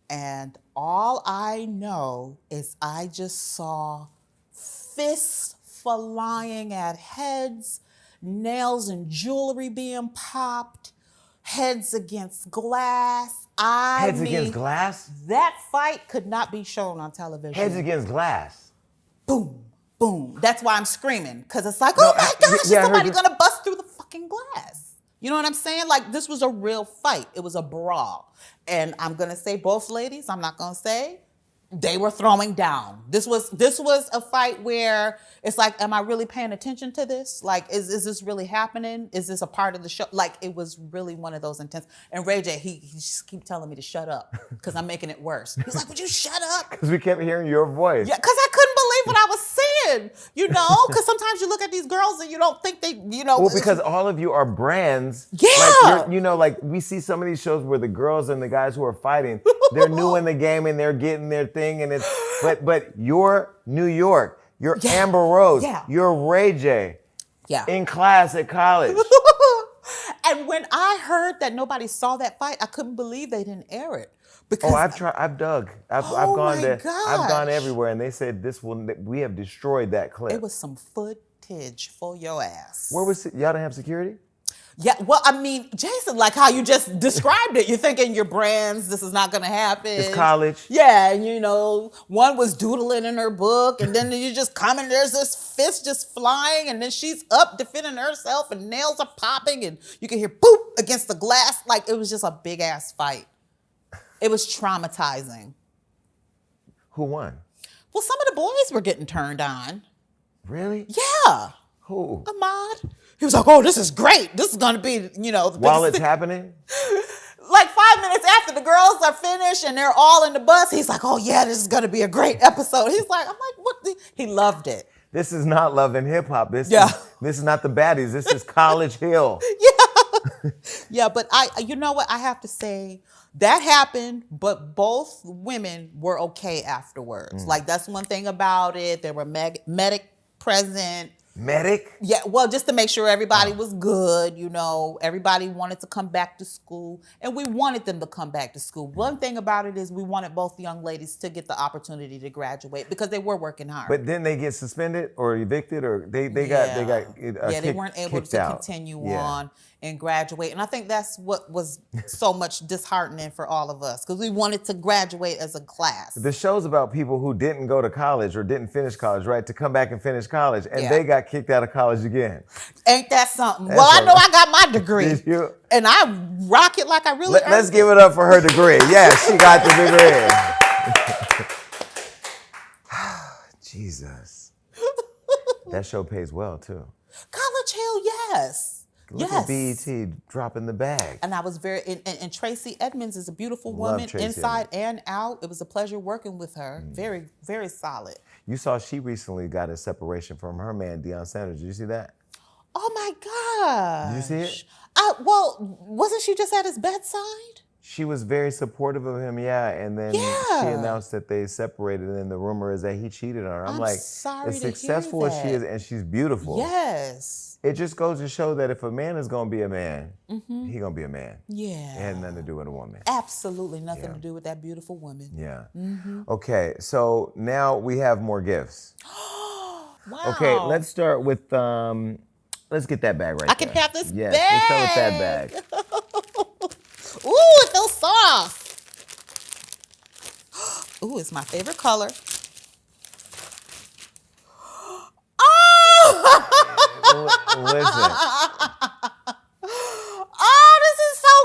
S3: And all I know is I just saw fists flying at heads, nails and jewelry being popped, heads against glass.
S2: Heads against glass?
S3: That fight could not be shown on television.
S2: Heads against glass.
S3: Boom, boom. That's why I'm screaming, because it's like, oh my gosh, is somebody going to bust through the fucking glass? You know what I'm saying? Like, this was a real fight. It was a brawl. And I'm going to say both ladies, I'm not going to say, they were throwing down. This was a fight where it's like, am I really paying attention to this? Like, is this really happening? Is this a part of the show? Like, it was really one of those intense. And Ray J, he just keep telling me to shut up because I'm making it worse. He's like, would you shut up?
S2: Because we kept hearing your voice.
S3: Yeah, because I couldn't believe what I was saying, because sometimes you look at these girls and you don't think they,
S2: Well, because all of you are brands.
S3: Yeah.
S2: Like we see some of these shows where the girls and the guys who are fighting, they're new in the game and they're getting their thing, and but you're New York, you're Amber Rose, you're Ray J, in class at college.
S3: And when I heard that nobody saw that fight, I couldn't believe they didn't air it.
S2: Because I've dug. I've gone everywhere, and they said we have destroyed that clip.
S3: It was some footage for your ass.
S2: Where was it? Y'all didn't have security?
S3: Yeah, well, I mean, Jason, like how you just described it, you're thinking your brands, this is not going to happen.
S2: It's college.
S3: Yeah, and one was doodling in her book, and then you just come and there's this fist just flying, and then she's up defending herself, and nails are popping, and you can hear boop against the glass. Like, it was just a big-ass fight. It was traumatizing.
S2: Who won?
S3: Well, some of the boys were getting turned on.
S2: Really?
S3: Yeah.
S2: Who?
S3: Ahmad. He was like, oh, this is great. This is going to be, the
S2: While
S3: biggest
S2: it's happening?
S3: Like 5 minutes after the girls are finished and they're all in the bus, he's like, oh, yeah, this is going to be a great episode. He's like, I'm like, what? He loved it.
S2: This is not Love and Hip Hop. This is not the baddies. This is College Hill.
S3: Yeah, but you know what? I have to say that happened, but both women were okay afterwards. Like, that's one thing about it. There were medic present.
S2: Medic?
S3: Yeah, well, just to make sure everybody was good, everybody wanted to come back to school, and we wanted them to come back to school. One thing about it is we wanted both young ladies to get the opportunity to graduate because they were working hard.
S2: But then they get suspended or evicted, or they weren't able to
S3: continue on and graduate. And I think that's what was so much disheartening for all of us, because we wanted to graduate as a class.
S2: The show's about people who didn't go to college or didn't finish college, right? To come back and finish college, and they got kicked out of college again.
S3: Ain't that something? Well, I know I got my degree.
S2: Did you?
S3: And I rock it like I really
S2: Let's give it up for her degree. Yes, she got the degree. Jesus. That show pays well, too.
S3: College Hill, yes.
S2: Look at BET dropping the bag.
S3: And I was and Tracy Edmonds is a beautiful woman, inside and out. It was a pleasure working with her. Very, very solid.
S2: You saw she recently got a separation from her man, Deion Sanders. Did you see that?
S3: Oh my God.
S2: Did you see it?
S3: Well, wasn't she just at his bedside?
S2: She was very supportive of him, and then she announced that they separated, and then the rumor is that he cheated on her. I'm like,
S3: sorry
S2: as
S3: to
S2: successful
S3: hear
S2: as she
S3: that.
S2: is, and she's beautiful.
S3: Yes.
S2: It just goes to show that if a man is going to be a man, he going to be a man.
S3: Yeah.
S2: It had nothing to do with a woman.
S3: Absolutely nothing to do with that beautiful woman.
S2: Yeah. Okay, so now we have more gifts.
S3: Wow.
S2: Okay, let's start with, let's get that bag right there.
S3: I can have this
S2: yes,
S3: bag.
S2: Let's start with that bag.
S3: Ooh, it feels soft. Ooh, it's my favorite color.
S2: Listen.
S3: Oh, this is so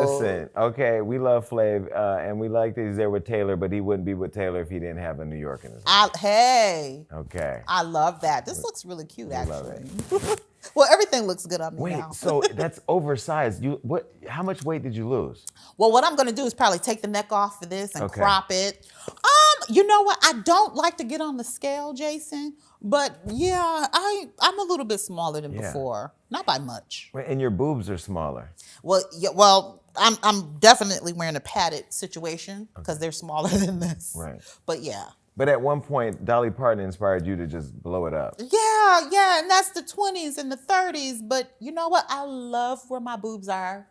S3: cute.
S2: Listen, okay, we love Flav, and we like that he's there with Taylor, but he wouldn't be with Taylor if he didn't have a New York in his life.
S3: Hey.
S2: Okay.
S3: I love that. This looks really cute, actually.
S2: Love it.
S3: Well, everything looks good on me now.
S2: Wait, so that's oversized. How much weight did you lose?
S3: Well, what I'm going to do is probably take the neck off for this and crop it. You know what? I don't like to get on the scale, Jason, but yeah, I'm a little bit smaller than before. Not by much.
S2: And your boobs are smaller.
S3: Well, I'm definitely wearing a padded situation because they're smaller than this.
S2: Right.
S3: But yeah.
S2: But at one point, Dolly Parton inspired you to just blow it up.
S3: Yeah, and that's the 20s and the 30s. But you know what? I love where my boobs are.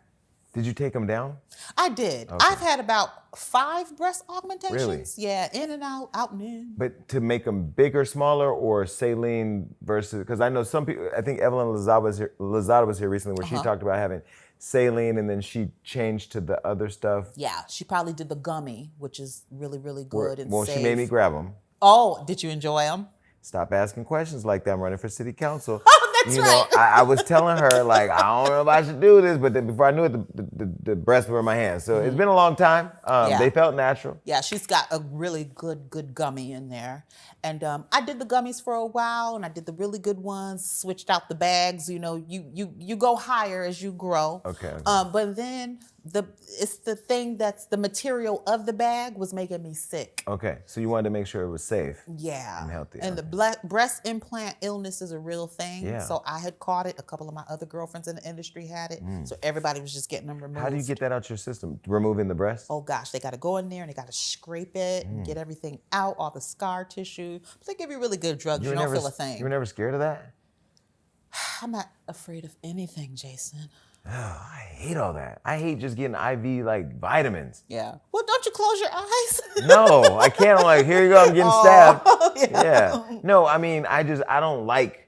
S2: Did you take them down?
S3: I did.
S2: Okay.
S3: I've had about 5 breast augmentations.
S2: Really?
S3: Yeah, in and out, out and in.
S2: But to make them bigger, smaller, or saline versus, because I know some people, I think Evelyn Lozada was here recently where she talked about having saline and then she changed to the other stuff.
S3: Yeah, she probably did the gummy, which is really, really good and safe.
S2: She made me grab them.
S3: Oh, did you enjoy them?
S2: Stop asking questions like that. I'm running for city council.
S3: Oh, that's right.
S2: I was telling her, like, I don't know if I should do this, but then before I knew it, the breasts were in my hands. So it's been a long time. They felt natural.
S3: Yeah, she's got a really good gummy in there. And I did the gummies for a while, and I did the really good ones, switched out the bags. You know, you go higher as you grow.
S2: Okay.
S3: But then it's the thing that's the material of the bag was making me sick.
S2: Okay, so you wanted to make sure it was safe.
S3: Yeah.
S2: And healthy.
S3: And the breast implant illness is a real thing.
S2: Yeah.
S3: So I had caught it. A couple of my other girlfriends in the industry had it. So everybody was just getting them removed.
S2: How do you get that out your system? Removing the breast?
S3: Oh gosh, they got to go in there and they got to scrape it and get everything out, all the scar tissue. But they give you really good drugs. You don't feel a thing.
S2: You were never scared of that?
S3: I'm not afraid of anything, Jason.
S2: Oh, I hate all that. I hate just getting IV like vitamins.
S3: Yeah. Well, don't you close your eyes?
S2: No, I can't. I'm like, here you go, I'm getting stabbed. Yeah. No, I mean, I don't like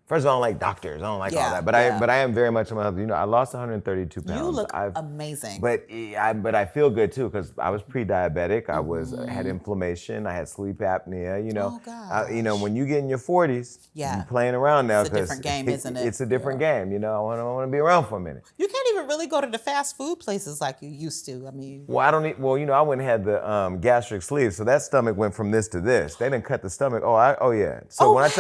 S2: First of all, I don't like doctors. I don't like all
S3: Yeah,
S2: that. But I am very much on my health. You know, I lost 132 pounds.
S3: You look amazing.
S2: But I feel good too because I was pre-diabetic. I had inflammation. I had sleep apnea. You know, you know, when you get in your 40s, you're playing around now
S3: it's a different game, isn't it?
S2: It's a different game. You know, I want to be around for a minute.
S3: You can't even really go to the fast food places like you used to. I mean,
S2: well, I don't need. Well, you know, I went and had the gastric sleeve, so that stomach went from this to this. They didn't cut the stomach. Oh yeah. So when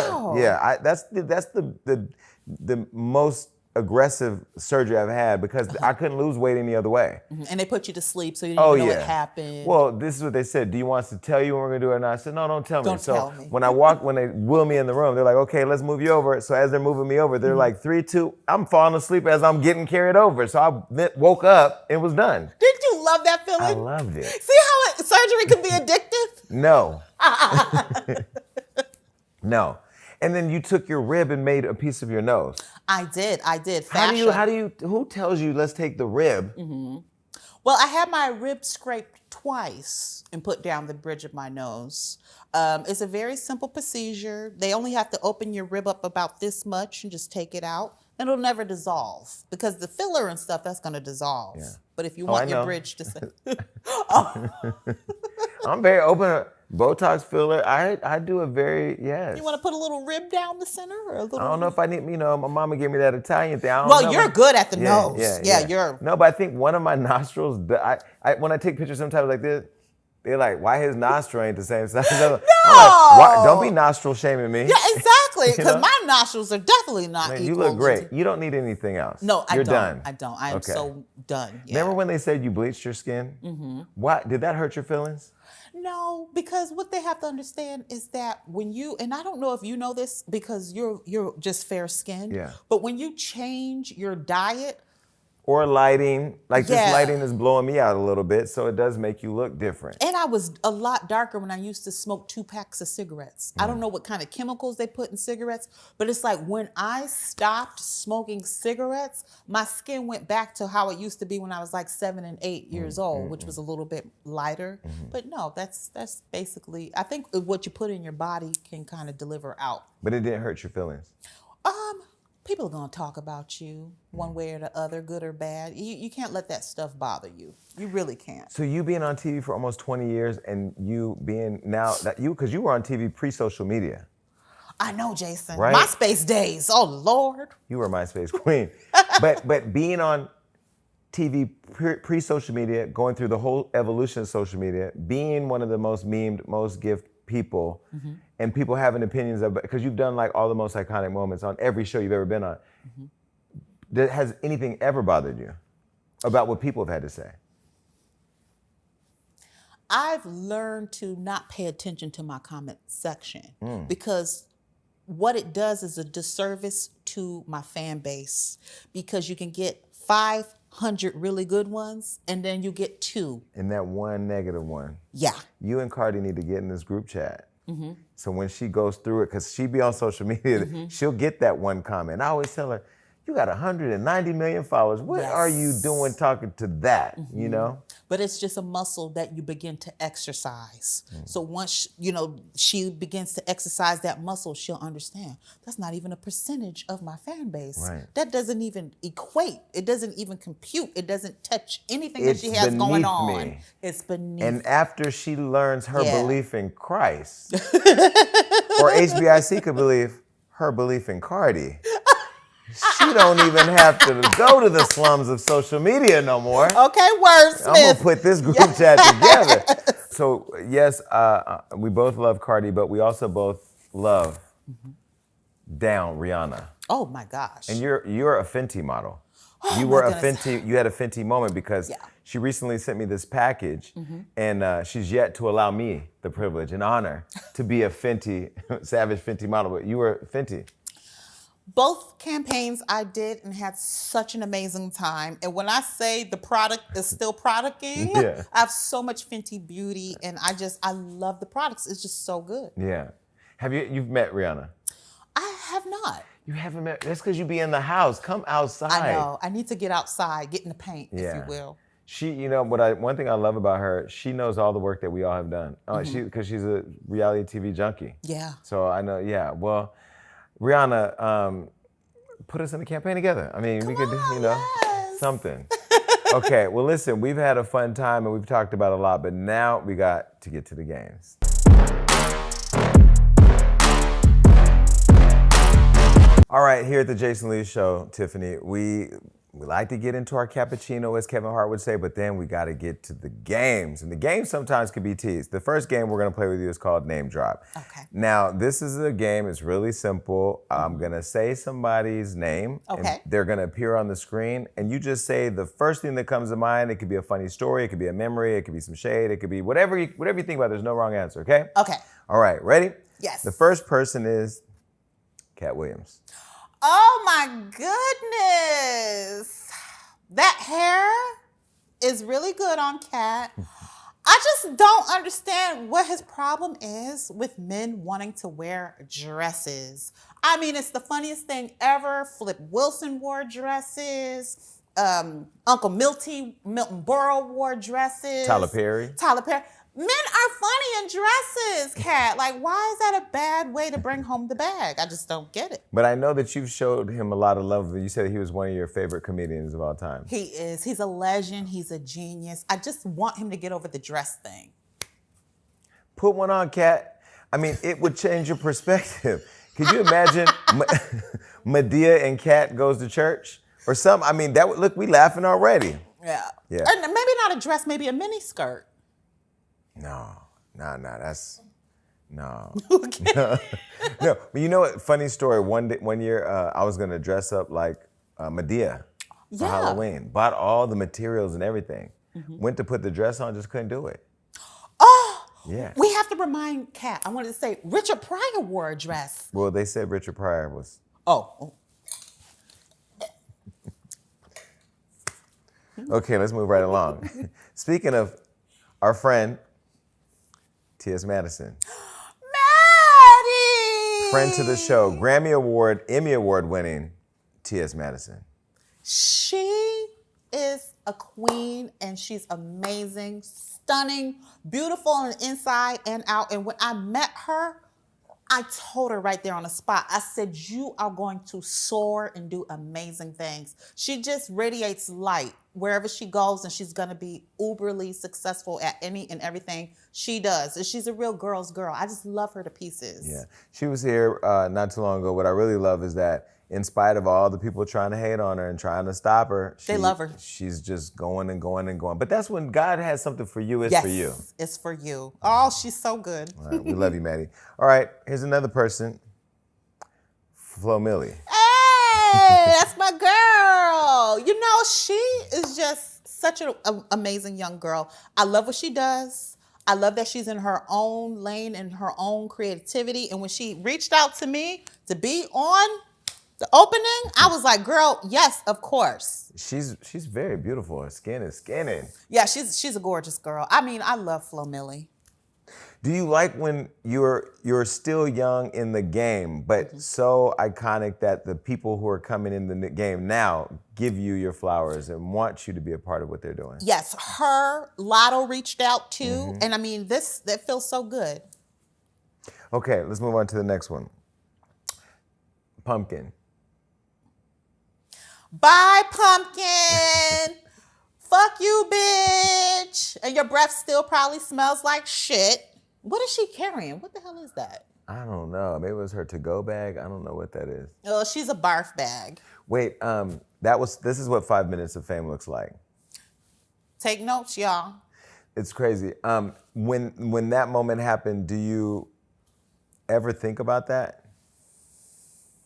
S2: that's the most aggressive surgery I've had because I couldn't lose weight any other way.
S3: And they put you to sleep, so you didn't even know what happened.
S2: Well, this is what they said. Do you want us to tell you when we're gonna do it or not? I said, no, don't tell me.
S3: Don't tell me.
S2: When they wheel me in the room, they're like, okay, let's move you over. So as they're moving me over, they're like 3, 2, I'm falling asleep as I'm getting carried over. So I woke up and was done.
S3: Didn't you love that feeling?
S2: I loved it.
S3: See how surgery can be addictive?
S2: No. No. And then you took your rib and made a piece of your nose.
S3: I did.
S2: Fascia. How do you, who tells you let's take the rib?
S3: Well, I had my rib scraped twice and put down the bridge of my nose. It's a very simple procedure. They only have to open your rib up about this much and just take it out. And it'll never dissolve because the filler and stuff, that's going to dissolve. Yeah. But if you want your bridge to say,
S2: I'm very open. Botox filler, I do a very, yes.
S3: You want to put a little rib down the center? Or a little?
S2: I don't know if I need, you know, my mama gave me that Italian thing.
S3: Well, you're good at the nose. You're.
S2: No, but I think one of my nostrils, when I take pictures sometimes like this, they're like, why his nostril ain't the same size? No!
S3: Like,
S2: don't be nostril shaming me.
S3: Yeah, exactly, because my nostrils are definitely not equal.
S2: You look great. You don't need anything else.
S3: No, I don't.
S2: You're done.
S3: I don't. I am so done. Yeah.
S2: Remember when they said you bleached your skin? Why? Did that hurt your feelings?
S3: No, because what they have to understand is that when you, and I don't know if you know this because you're just fair skinned, but when you change your diet,
S2: or lighting, like this lighting is blowing me out a little bit, so it does make you look different.
S3: And I was a lot darker when I used to smoke 2 packs of cigarettes. I don't know what kind of chemicals they put in cigarettes, but it's like when I stopped smoking cigarettes, my skin went back to how it used to be when I was like 7 and 8 years old, which was a little bit lighter. But no, that's basically, I think what you put in your body can kind of deliver out.
S2: But it didn't hurt your feelings?
S3: People are going to talk about you one way or the other, good or bad. You can't let that stuff bother you. You really can't.
S2: So you being on TV for almost 20 years and you being now, because you were on TV pre-social media.
S3: I know, Jason.
S2: Right?
S3: MySpace days. Oh, Lord.
S2: You were MySpace queen. but being on TV pre-social media, going through the whole evolution of social media, being one of the most memed, most gifted people, and people having opinions of, because you've done like all the most iconic moments on every show you've ever been on. Has anything ever bothered you about what people have had to say?
S3: I've learned to not pay attention to my comment section because what it does is a disservice to my fan base, because you can get 500 really good ones and then you get 2.
S2: And that one negative one.
S3: Yeah.
S2: You and Cardi need to get in this group chat. So when she goes through it, because she be on social media, she'll get that one comment. I always tell her, you got 190 million followers. What are you doing talking to that, you know?
S3: But it's just a muscle that you begin to exercise. So once, you know, she begins to exercise that muscle, she'll understand that's not even a percentage of my fan base.
S2: Right.
S3: That doesn't even equate. It doesn't even compute. It doesn't touch anything that she has going on.
S2: Me.
S3: It's beneath.
S2: And after she learns her belief in Christ, or HBIC could believe her belief in Cardi, she don't even have to go to the slums of social media no more.
S3: Okay, wordsmith.
S2: I'm gonna put this group chat together. So yes, we both love Cardi, but we also both love down Rihanna.
S3: Oh my gosh.
S2: And you're a Fenty model.
S3: Oh,
S2: you were a Fenty. You had a Fenty moment because she recently sent me this package, and she's yet to allow me the privilege and honor to be a Fenty, Savage Fenty model. But you were Fenty.
S3: Both campaigns I did and had such an amazing time. And when I say the product is still producting, I have so much Fenty beauty, and I love the products. It's just so good.
S2: Yeah. You've met Rihanna?
S3: I have not.
S2: You haven't met? That's because you be in the house. Come outside.
S3: I know. I need to get outside, get in the paint, if you will.
S2: She, you know, one thing I love about her, she knows all the work that we all have done. Because she's a reality TV junkie.
S3: Yeah.
S2: So I know, well, Rihanna, put us in a campaign together. I mean, we could,
S3: yes.
S2: something. Okay, well, listen, we've had a fun time and we've talked about a lot, but now we got to get to the games. All right, here at the Jason Lee Show, Tiffany, we like to get into our cappuccino, as Kevin Hart would say, but then we got to get to the games. And the games sometimes can be teased. The first game we're going to play with you is called Name Drop.
S3: Okay.
S2: Now, this is a game. It's really simple. I'm going to say somebody's name.
S3: Okay.
S2: And they're going to appear on the screen. And you just say the first thing that comes to mind. It could be a funny story. It could be a memory. It could be some shade. It could be whatever you think about. There's no wrong answer, okay?
S3: Okay.
S2: All right, ready?
S3: Yes.
S2: The first person is Cat Williams.
S3: Oh my goodness. That hair is really good on Cat. I just don't understand what his problem is with men wanting to wear dresses. I mean, it's the funniest thing ever. Flip Wilson wore dresses. Uncle Milton Burrow wore dresses.
S2: Tyler Perry.
S3: Men are funny in dresses, Kat. Like, why is that a bad way to bring home the bag? I just don't get it.
S2: But I know that you've showed him a lot of love. You said he was one of your favorite comedians of all time.
S3: He is. He's a legend. He's a genius. I just want him to get over the dress thing.
S2: Put one on, Kat. I mean, it would change your perspective. Could you imagine Medea and Kat goes to church or something? I mean, look, we laughing already.
S3: Yeah.
S2: Yeah.
S3: Or maybe not a dress, maybe a mini skirt.
S2: No, that's no.
S3: Okay.
S2: No, but you know what? Funny story. One year, I was gonna dress up like Medea for Halloween. Bought all the materials and everything. Mm-hmm. Went to put the dress on, just couldn't do it.
S3: Oh.
S2: Yeah.
S3: We have to remind Kat. I wanted to say Richard Pryor wore a dress.
S2: Well, they said Richard Pryor was.
S3: Oh.
S2: Okay, let's move right along. Speaking of our friend. T.S. Madison.
S3: Maddie!
S2: Friend to the show, Grammy Award, Emmy Award winning T.S. Madison.
S3: She is a queen and she's amazing, stunning, beautiful on the inside and out. And when I met her, I told her right there on the spot, I said, you are going to soar and do amazing things. She just radiates light wherever she goes, and she's going to be uberly successful at any and everything she does. And she's a real girl's girl. I just love her to pieces.
S2: Yeah, she was here not too long ago. What I really love is that in spite of all the people trying to hate on her and trying to stop her,
S3: they love her.
S2: She's just going and going and going. But that's when God has something for you, it's for you.
S3: It's for you. Oh, she's so good.
S2: All right, we love you, Maddie. All right, here's another person, Flo Milli.
S3: Hey, that's my girl. You know, she is just such an amazing young girl. I love what she does. I love that she's in her own lane and her own creativity. And when she reached out to me to be on the opening, I was like, girl, yes, of course.
S2: She's very beautiful. Her skin is skinning.
S3: Yeah, she's a gorgeous girl. I mean, I love Flo Milli.
S2: Do you like when you're still young in the game, but so iconic that the people who are coming in the game now give you your flowers and want you to be a part of what they're doing?
S3: Yes, her, Lotto reached out too. And I mean, that feels so good.
S2: Okay, let's move on to the next one. Pumpkin.
S3: Bye, pumpkin. Fuck you, bitch. And your breath still probably smells like shit. What is she carrying? What the hell is that?
S2: I don't know. Maybe it was her to-go bag. I don't know what that is.
S3: Oh, she's a barf bag.
S2: Wait, this is what 5 minutes of fame looks like.
S3: Take notes, y'all.
S2: It's crazy. When that moment happened, do you ever think about that?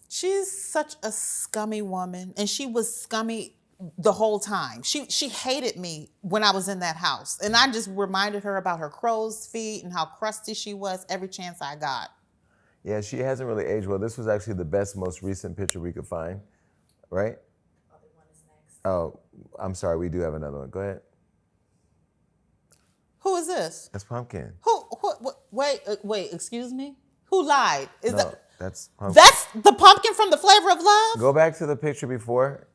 S3: She's such a scummy woman, and she was scummy the whole time. She hated me when I was in that house, and I just reminded her about her crow's feet and how crusty she was every chance I got.
S2: Yeah, she hasn't really aged well. This was actually the best, most recent picture we could find, right?
S4: Other one is next.
S2: Oh, I'm sorry. We do have another one. Go ahead.
S3: Who is this?
S2: That's Pumpkin.
S3: Wait, excuse me? Who lied?
S2: That's Pumpkin.
S3: That's the pumpkin from The Flavor of Love?
S2: Go back to the picture before.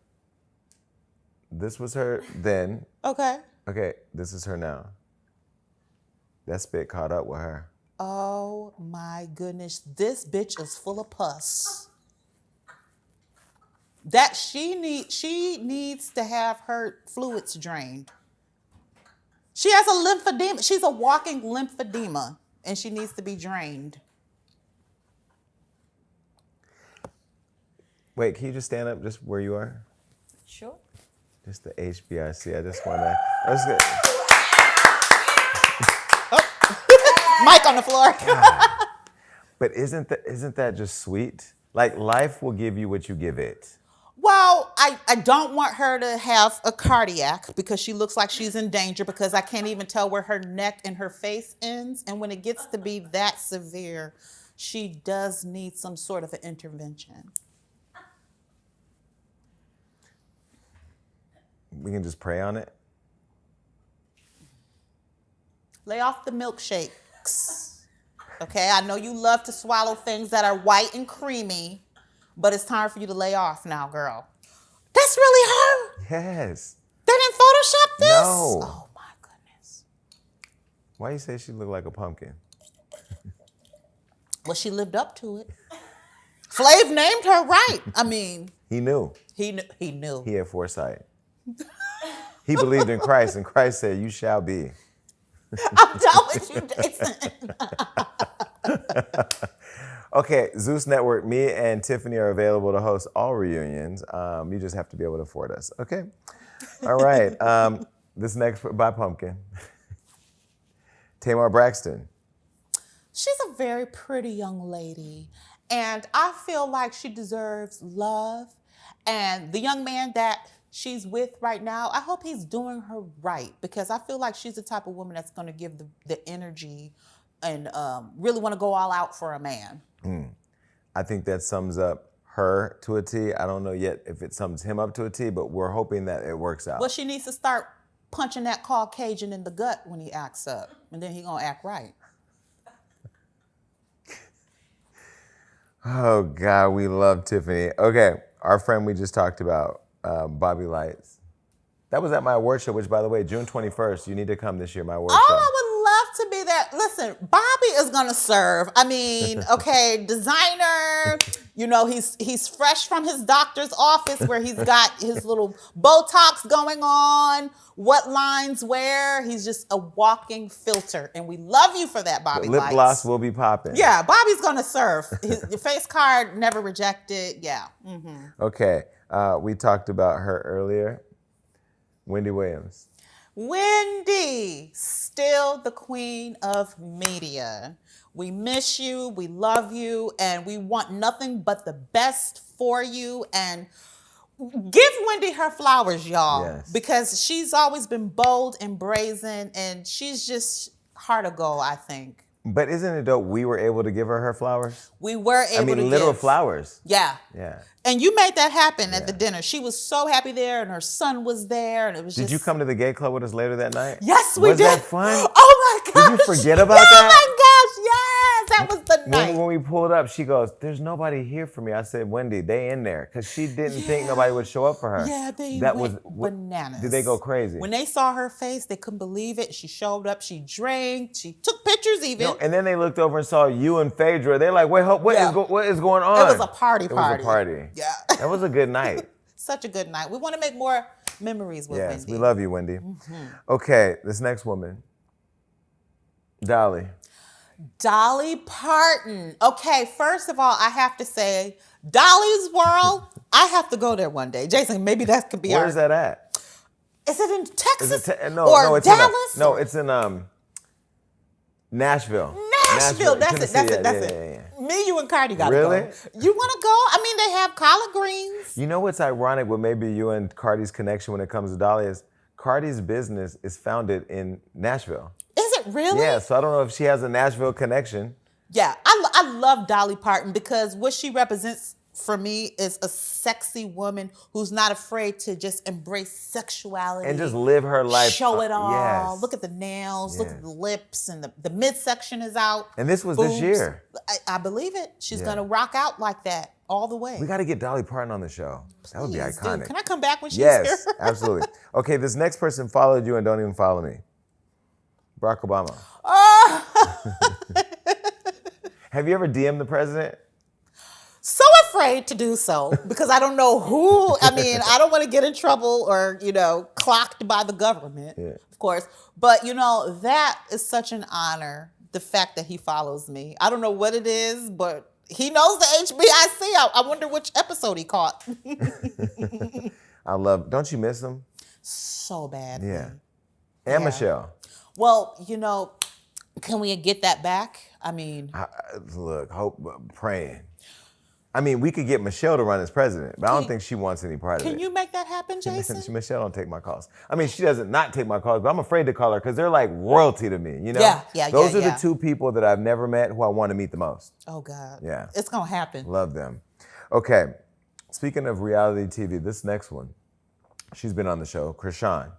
S2: This was her then.
S3: Okay.
S2: Okay, this is her now. That spit caught up with her.
S3: Oh my goodness, this bitch is full of pus. That she needs to have her fluids drained. She has a lymphedema. She's a walking lymphedema, and she needs to be drained.
S2: Wait, can you just stand up just where you are?
S3: Sure.
S2: Just the HBIC. I just want to. That's good.
S3: Mic on the floor.
S2: But isn't that just sweet? Like, life will give you what you give it.
S3: Well, I don't want her to have a cardiac because she looks like she's in danger because I can't even tell where her neck and her face ends. And when it gets to be that severe, she does need some sort of an intervention.
S2: We can just pray on it.
S3: Lay off the milkshakes. Okay, I know you love to swallow things that are white and creamy, but it's time for you to lay off now, girl. That's really her?
S2: Yes.
S3: They didn't Photoshop this?
S2: No.
S3: Oh my goodness.
S2: Why you say she looked like a pumpkin?
S3: Well, she lived up to it. Flav named her right. I mean.
S2: He knew.
S3: He knew.
S2: He had foresight. He believed in Christ, and Christ said, "You shall be."
S3: I'm done with you, Jason.
S2: Okay, Zeus Network, me and Tiffany are available to host all reunions. You just have to be able to afford us. Okay? All right. This next, by Pumpkin. Tamar Braxton.
S3: She's a very pretty young lady, and I feel like she deserves love. And the young man that she's with right now, I hope he's doing her right because I feel like she's the type of woman that's going to give the energy and really want to go all out for a man.
S2: I think that sums up her to a T. I don't know yet if it sums him up to a T, but we're hoping that it works out.
S3: Well, she needs to start punching that Caucasian in the gut when he acts up, and then he's going to act right.
S2: Oh, God, we love Tiffany. Okay, our friend we just talked about, Bobby Lights. That was at my award show, which, by the way, June 21st, you need to come this year, my award show.
S3: I would love to be there. Listen, Bobby is going to serve. I mean, okay, designer, you know, he's fresh from his doctor's office where he's got his little Botox going on, what lines where. He's just a walking filter. And we love you for that, Bobby
S2: Lip
S3: Lights.
S2: gloss will be popping.
S3: Yeah, Bobby's going to serve. Your face card, never rejected. Yeah. Mm-hmm.
S2: Okay, we talked about her earlier. Wendy Williams.
S3: Wendy, still the queen of media. We miss you, we love you, and we want nothing but the best for you. And give Wendy her flowers, y'all,
S2: Yes.
S3: because she's always been bold and brazen, and she's just heart of gold, I think.
S2: But isn't it dope we were able to give her flowers?
S3: We were able to
S2: literal
S3: give.
S2: flowers.
S3: Yeah.
S2: Yeah.
S3: And you made that happen at the dinner. She was so happy there, and her son was there, and it was
S2: Did
S3: just...
S2: you come to the gay club with us later that night?
S3: Yes, we
S2: was
S3: did.
S2: Was that fun?
S3: Oh my gosh.
S2: Did you forget about that?
S3: Oh my gosh, yes. That was the night.
S2: When we pulled up, she goes, "There's nobody here for me." I said, "Wendy, they in there." Because she didn't think nobody would show up for her.
S3: Yeah, they
S2: that
S3: went
S2: was
S3: bananas.
S2: Did they go crazy?
S3: When they saw her face, they couldn't believe it. She showed up, she drank, she took pictures even.
S2: No, and then they looked over and saw you and Phaedra. They're like, "Wait, what is going on?"
S3: It was a party.
S2: It was a party.
S3: Yeah.
S2: That was a good night.
S3: Such a good night. We want to make more memories with Wendy.
S2: Yes, we love you, Wendy.
S3: Mm-hmm.
S2: Okay, this next woman, Dolly.
S3: Dolly Parton. Okay, first of all, I have to say, Dolly's World, I have to go there one day. Jason, maybe that could be
S2: Where's that at?
S3: Is it in Texas?
S2: No, it's
S3: Dallas?
S2: It's in Nashville.
S3: Nashville. That's
S2: Tennessee.
S3: it. That's it. Me, you, and Cardi got to
S2: Really?
S3: go. You want to go? I mean, they have collard greens.
S2: You know what's ironic with maybe you and Cardi's connection when it comes to Dolly is Cardi's business is founded in Nashville.
S3: Is it really?
S2: Yeah, so I don't know if she has a Nashville connection.
S3: Yeah, I love Dolly Parton because what she represents for me is a sexy woman who's not afraid to just embrace sexuality.
S2: And just live her life.
S3: Show it all.
S2: Yes.
S3: Look at the nails, look at the lips, and the midsection is out.
S2: And this was
S3: Boobs.
S2: this year.
S3: I believe it. She's going to rock out like that all the way.
S2: We got to get Dolly Parton on the show. That would be
S3: Please do.
S2: iconic.
S3: Can I come back when she's
S2: Yes,
S3: here?
S2: absolutely. Okay, this next person followed you and don't even follow me. Barack Obama.
S3: Oh.
S2: Have you ever DM'd the president?
S3: So afraid to do so because I don't know who. I mean, I don't want to get in trouble or, clocked by the government, of course. But, that is such an honor, the fact that he follows me. I don't know what it is, but he knows the HBIC. I wonder which episode he caught.
S2: Don't you miss him?
S3: So bad.
S2: Yeah. And Michelle.
S3: Well, can we get that back? I mean.
S2: Praying. I mean, we could get Michelle to run as president, but I don't think she wants any part of it.
S3: Can you make that happen, Jason?
S2: Michelle don't take my calls. I mean, she doesn't not take my calls, but I'm afraid to call her because they're like royalty to me, Those are the two people that I've never met who I want to meet the most.
S3: Oh, God.
S2: Yeah.
S3: It's going to happen.
S2: Love them. Okay. Speaking of reality TV, this next one, she's been on the show, Krishan.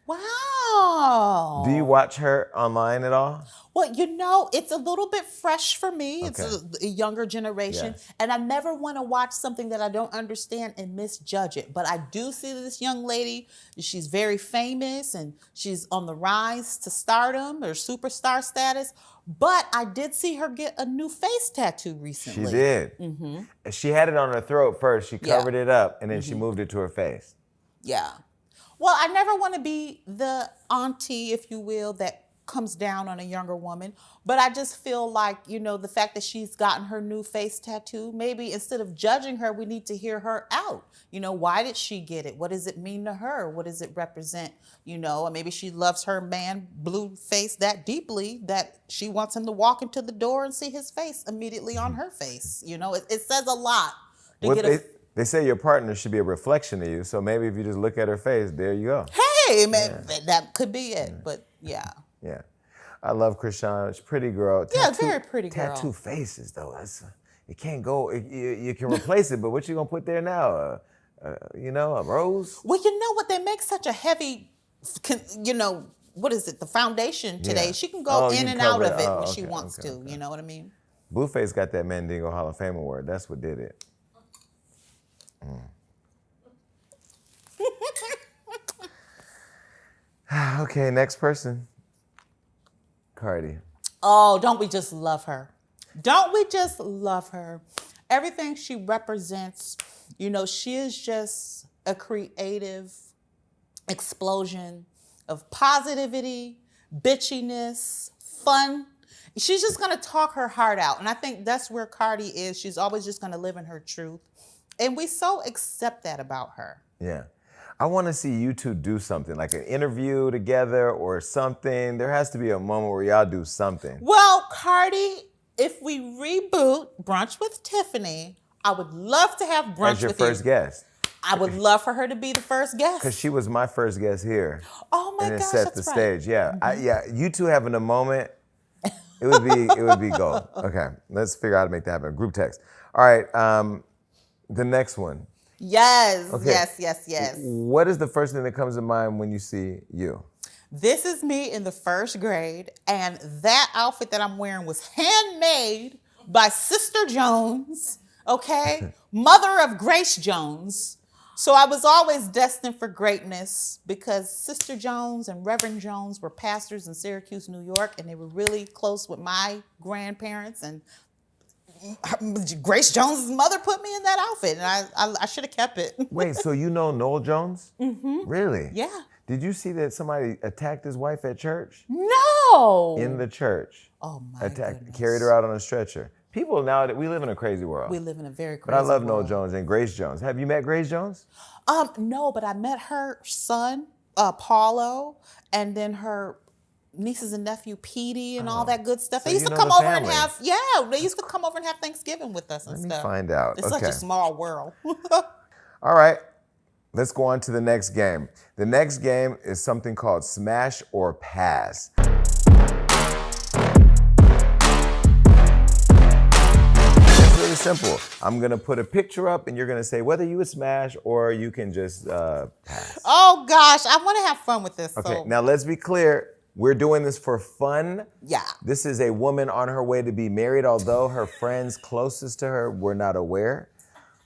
S3: Wow.
S2: Do you watch her online at all?
S3: Well, it's a little bit fresh for me. Okay. It's a younger generation. Yes. And I never want to watch something that I don't understand and misjudge it. But I do see this young lady. She's very famous and she's on the rise to stardom or superstar status. But I did see her get a new face tattoo recently.
S2: She did. Mm-hmm. She had it on her throat first. She covered it up and then she moved it to her face.
S3: Yeah. Well, I never want to be the auntie, if you will, that comes down on a younger woman. But I just feel like, the fact that she's gotten her new face tattoo, maybe instead of judging her, we need to hear her out. Why did she get it? What does it mean to her? What does it represent? And maybe she loves her man blue face that deeply that she wants him to walk into the door and see his face immediately on her face. It says a lot to get
S2: They say your partner should be a reflection of you, so maybe if you just look at her face, there you go.
S3: Hey, man, that could be it, but yeah.
S2: Yeah. I love Krishan. She's a pretty girl.
S3: Very pretty girl.
S2: Tattoo faces, though. It can't go. You can replace it, but what you going to put there now? A rose?
S3: Well, you know what? They make such a heavy, what is it? The foundation today. Yeah. She can go in and out of it when she wants to. You know what I mean?
S2: Blueface got that Mandingo Hall of Fame award. That's what did it. Okay, next person. Cardi.
S3: Oh, don't we just love her? Don't we just love her? Everything she represents, she is just a creative explosion of positivity, bitchiness, fun. She's just going to talk her heart out. And I think that's where Cardi is. She's always just going to live in her truth. And we so accept that about her.
S2: Yeah. I want to see you two do something, like an interview together or something. There has to be a moment where y'all do something.
S3: Well, Cardi, if we reboot Brunch with Tiffany, I would love to have brunch with you.
S2: As your first guest.
S3: I would love for her to be the first guest.
S2: Because she was my first guest here.
S3: Oh my gosh, that's
S2: set the stage. Yeah.
S3: Mm-hmm.
S2: You two having a moment, it would be gold. Okay. Let's figure out how to make that happen. Group text. All right. The next one.
S3: Yes,
S2: okay.
S3: Yes.
S2: What is the first thing that comes to mind when you see you?
S3: This is me in the first grade, and that outfit that I'm wearing was handmade by Sister Jones, okay? Mother of Grace Jones. So I was always destined for greatness because Sister Jones and Reverend Jones were pastors in Syracuse, New York, and they were really close with my grandparents, and Grace Jones' mother put me in that outfit, and I should have kept it.
S2: Wait, so you know Noel Jones?
S3: Mm-hmm.
S2: Really?
S3: Yeah.
S2: Did you see that somebody attacked his wife at church?
S3: No.
S2: In the church.
S3: Oh my goodness.
S2: Carried her out on a stretcher. People now, we live in a crazy world.
S3: We live in a very crazy
S2: world. But I love
S3: world.
S2: Noel Jones and Grace Jones. Have you met Grace Jones?
S3: No, but I met her son, Paulo, and then her nieces and nephew Petey and all that good stuff.
S2: So
S3: they used to come over and have, they used to come over and have Thanksgiving with us and stuff.
S2: Let me find out.
S3: It's such a small world.
S2: All right, let's go on to the next game. The next game is something called Smash or Pass. It's really simple. I'm gonna put a picture up and you're gonna say whether you would smash or you can just pass.
S3: Oh gosh, I wanna have fun with this.
S2: Okay, now let's be clear. We're doing this for fun.
S3: Yeah.
S2: This is a woman on her way to be married, although her friends closest to her were not aware.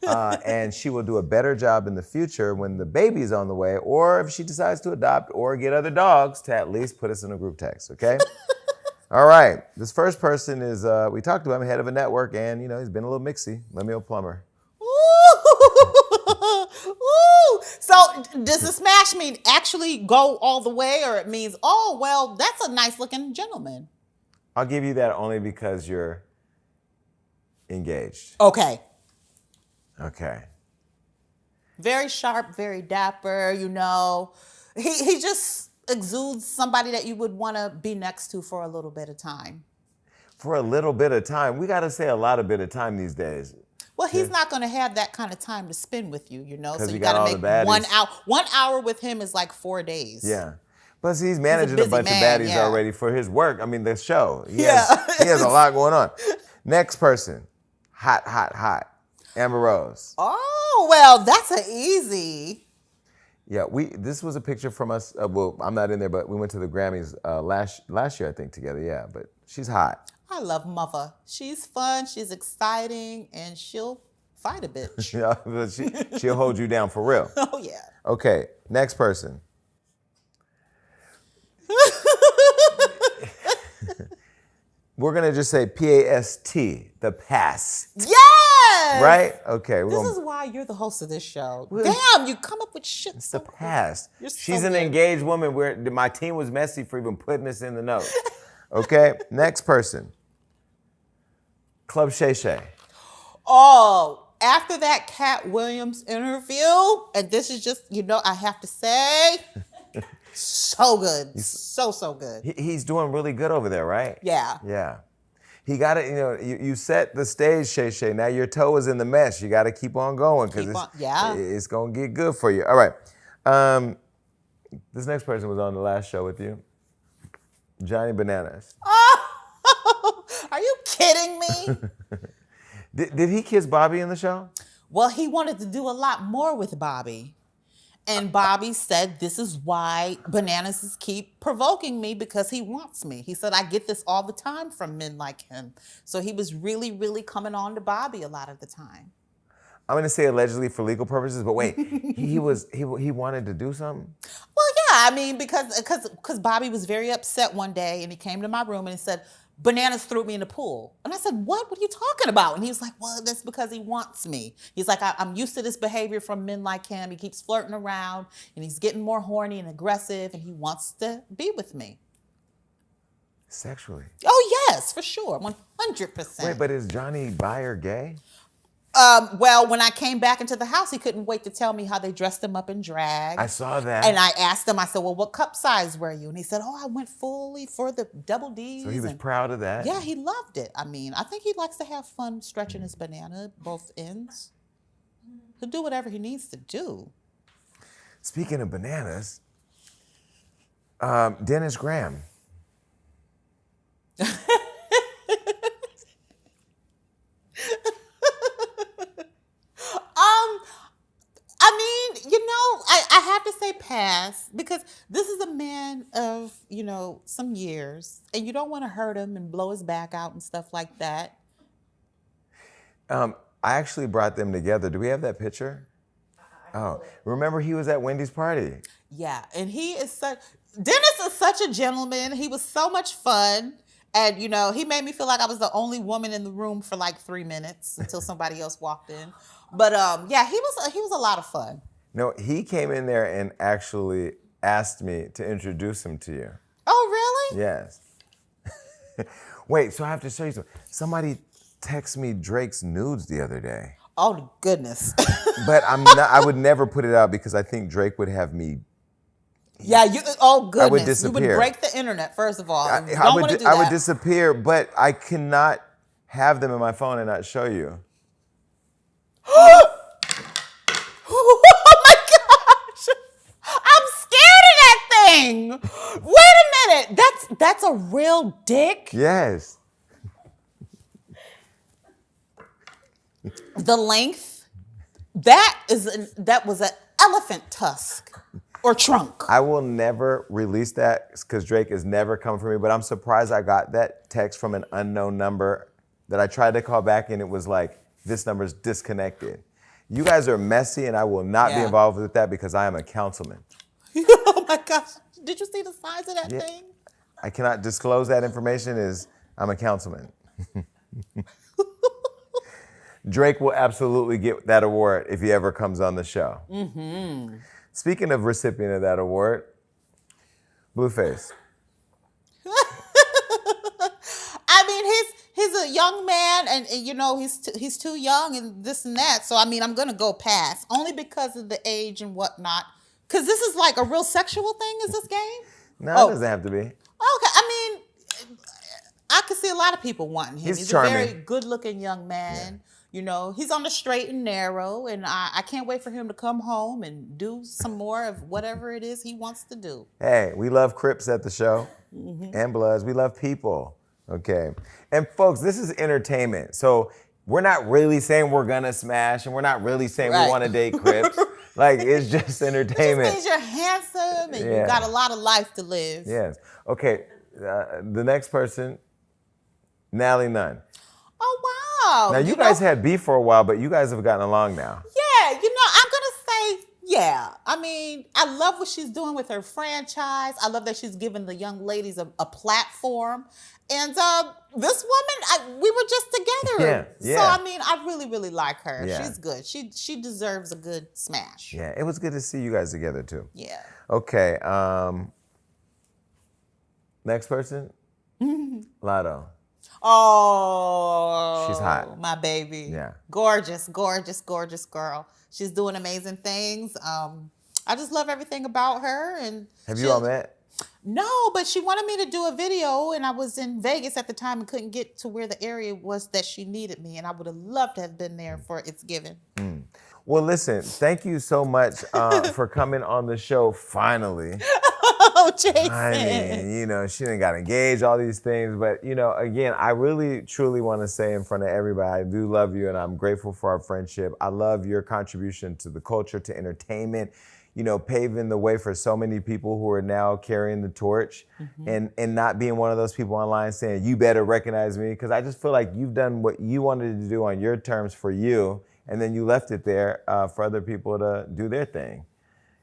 S2: And she will do a better job in the future when the baby's on the way, or if she decides to adopt or get other dogs to at least put us in a group text, okay? All right. This first person is, we talked about him, head of a network, and, he's been a little mixy. Lemuel Plummer.
S3: Ooh. So does the smash mean actually go all the way, or it means, oh, well, that's a nice looking gentleman?
S2: I'll give you that only because you're engaged.
S3: Okay.
S2: Okay.
S3: Very sharp, very dapper, you know. He just exudes somebody that you would want to be next to for a little bit of time.
S2: For a little bit of time. We got to say a lot of bit of time these days.
S3: Well, he's not going to have that kind of time to spend with you, you know. So you
S2: got
S3: got
S2: all
S3: to
S2: the
S3: make
S2: baddies.
S3: 1 hour. 1 hour with him is like 4 days.
S2: Yeah. Plus, he's managing a
S3: busy
S2: bunch
S3: man,
S2: of baddies
S3: yeah.
S2: already for his work. I mean, the show. He
S3: Yeah.
S2: he has a lot going on. Next person. Hot, hot, hot. Amber Rose.
S3: Oh, well, that's an easy.
S2: Yeah, this was a picture from us. Well, I'm not in there, but we went to the Grammys last year, I think, together. Yeah, but she's hot.
S3: I love Mother. She's fun, she's exciting, and she'll fight a bitch.
S2: Yeah, but she'll hold you down for real.
S3: Oh, yeah.
S2: Okay, next person. We're going to just say P-A-S-T, the past.
S3: Yes!
S2: Right? Okay.
S3: This is why you're the host of this show. Damn, you come up with shit.
S2: It's the past.
S3: You're so
S2: She's an
S3: good.
S2: engaged woman where my team was messy for even putting this in the notes. Okay, next person. Club Shay Shay.
S3: Oh, after that Cat Williams interview, and this is just, you know, I have to say, so good. So good.
S2: He's doing really good over there, right?
S3: Yeah.
S2: Yeah. He got it, you know, you set the stage, Shay Shay. Now your toe is in the mesh. You got to keep on going because it's going to get good for you. All right. This next person was on the last show with you. Johnny Bananas.
S3: Oh, are you kidding me?
S2: Did he kiss Bobby in the show?
S3: Well, he wanted to do a lot more with Bobby. And Bobby said, this is why Bananas keep provoking me, because he wants me. He said, I get this all the time from men like him. So he was really, really coming on to Bobby a lot of the time.
S2: I'm going to say allegedly for legal purposes, but wait, he wanted to do something?
S3: Well, yeah, I mean, because Bobby was very upset one day, and he came to my room and he said, Bananas threw me in the pool. And I said, what? What are you talking about? And he was like, well, that's because he wants me. He's like, I'm used to this behavior from men like him. He keeps flirting around, and he's getting more horny and aggressive, and he wants to be with me.
S2: Sexually?
S3: Oh, yes, for sure, 100%.
S2: Wait, but is Johnny bi or gay?
S3: Well, when I came back into the house, he couldn't wait to tell me how they dressed him up in drag.
S2: I saw that.
S3: And I asked him, I said, well, what cup size were you? And he said, oh, I went fully for the double Ds.
S2: So he was proud of that?
S3: Yeah, he loved it. I mean, I think he likes to have fun stretching his banana both ends. He'll do whatever he needs to do.
S2: Speaking of bananas, Dennis Graham.
S3: I mean, you know, I have to say pass, because this is a man of, you know, some years, and you don't want to hurt him and blow his back out and stuff like that.
S2: I actually brought them together. Do we have that picture? Oh, remember he was at Wendy's party.
S3: Yeah, and Dennis is such a gentleman. He was so much fun. And, you know, he made me feel like I was the only woman in the room for like 3 minutes until somebody else walked in. But yeah, he was a lot of fun.
S2: No, he came in there and actually asked me to introduce him to you.
S3: Oh, really?
S2: Yes. Wait, so I have to show you something. Somebody texted me Drake's nudes the other day.
S3: Oh, goodness.
S2: But I would never put it out because I think Drake would have me.
S3: Yeah, oh, goodness.
S2: I would disappear.
S3: You would break the internet, first of all.
S2: I would disappear, but I cannot have them in my phone and not show you.
S3: Oh my gosh! I'm scared of that thing. Wait a minute. That's a real dick?
S2: Yes.
S3: The length, that was an elephant tusk or trunk.
S2: I will never release that because Drake is never coming for me, but I'm surprised I got that text from an unknown number that I tried to call back and it was like, this number's disconnected. You guys are messy and I will not be involved with that because I am a councilman.
S3: Oh my gosh. Did you see the size of that thing?
S2: I cannot disclose that information I'm a councilman. Drake will absolutely get that award if he ever comes on the show. Speaking of recipient of that award, Blueface.
S3: I mean, he's a young man, and you know he's too young and this and that. So I mean, I'm gonna go past only because of the age and whatnot. Because this is like a real sexual thing. Is this game?
S2: No, it doesn't have to be.
S3: Okay, I mean, I could see a lot of people wanting him. He's
S2: charming.
S3: a very good-looking young man. Yeah. You know, he's on the straight and narrow, and I can't wait for him to come home and do some more of whatever it is he wants to do.
S2: Hey, we love Crips at the show and Bloods. We love people, okay? And folks, this is entertainment. So we're not really saying we're gonna smash, and we're not really saying we want to date Crips. Like, it's just entertainment.
S3: It just means you're handsome and you got a lot of life to live.
S2: Yes. Okay, the next person, Nally Nunn.
S3: Oh, wow.
S2: Now, you guys had beef for a while, but you guys have gotten along now.
S3: Yeah, I'm going to say, yeah. I mean, I love what she's doing with her franchise. I love that she's giving the young ladies a platform. And this woman, we were just together. Yeah. So, I mean, I really, really like her. Yeah. She's good. She deserves a good smash.
S2: Yeah, it was good to see you guys together, too.
S3: Yeah.
S2: Okay. Next person, Lotto.
S3: Oh,
S2: she's hot.
S3: My baby.
S2: Yeah.
S3: Gorgeous, gorgeous, gorgeous girl. She's doing amazing things. I just love everything about her. And
S2: have you all met?
S3: No, but she wanted me to do a video, and I was in Vegas at the time and couldn't get to where the area was that she needed me, and I would have loved to have been there for It's Given.
S2: Well, listen, thank you so much for coming on the show finally.
S3: Oh, Jason.
S2: I mean, you know, she done got engaged, all these things. But, you know, again, I really, truly want to say in front of everybody, I do love you, and I'm grateful for our friendship. I love your contribution to the culture, to entertainment, you know, paving the way for so many people who are now carrying the torch and not being one of those people online saying, you better recognize me. Because I just feel like you've done what you wanted to do on your terms for you, and then you left it there for other people to do their thing.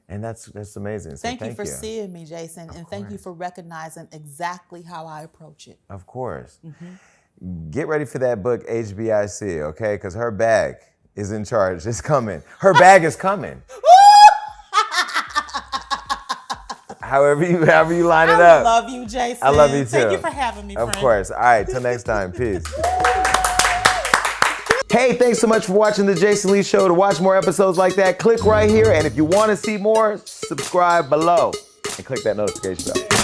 S2: And that's amazing. So
S3: thank you for seeing me, Jason, and thank you for recognizing exactly how I approach it.
S2: Of course. Get ready for that book, HBIC, okay? Because her bag is in charge. It's coming. Her bag is coming. However you line it up.
S3: I love you, Jason.
S2: I love you too.
S3: Thank you for having me, friend.
S2: Of course. All right, till next time. Peace. Hey, thanks so much for watching The Jason Lee Show. To watch more episodes like that, click right here. And if you want to see more, subscribe below and click that notification bell.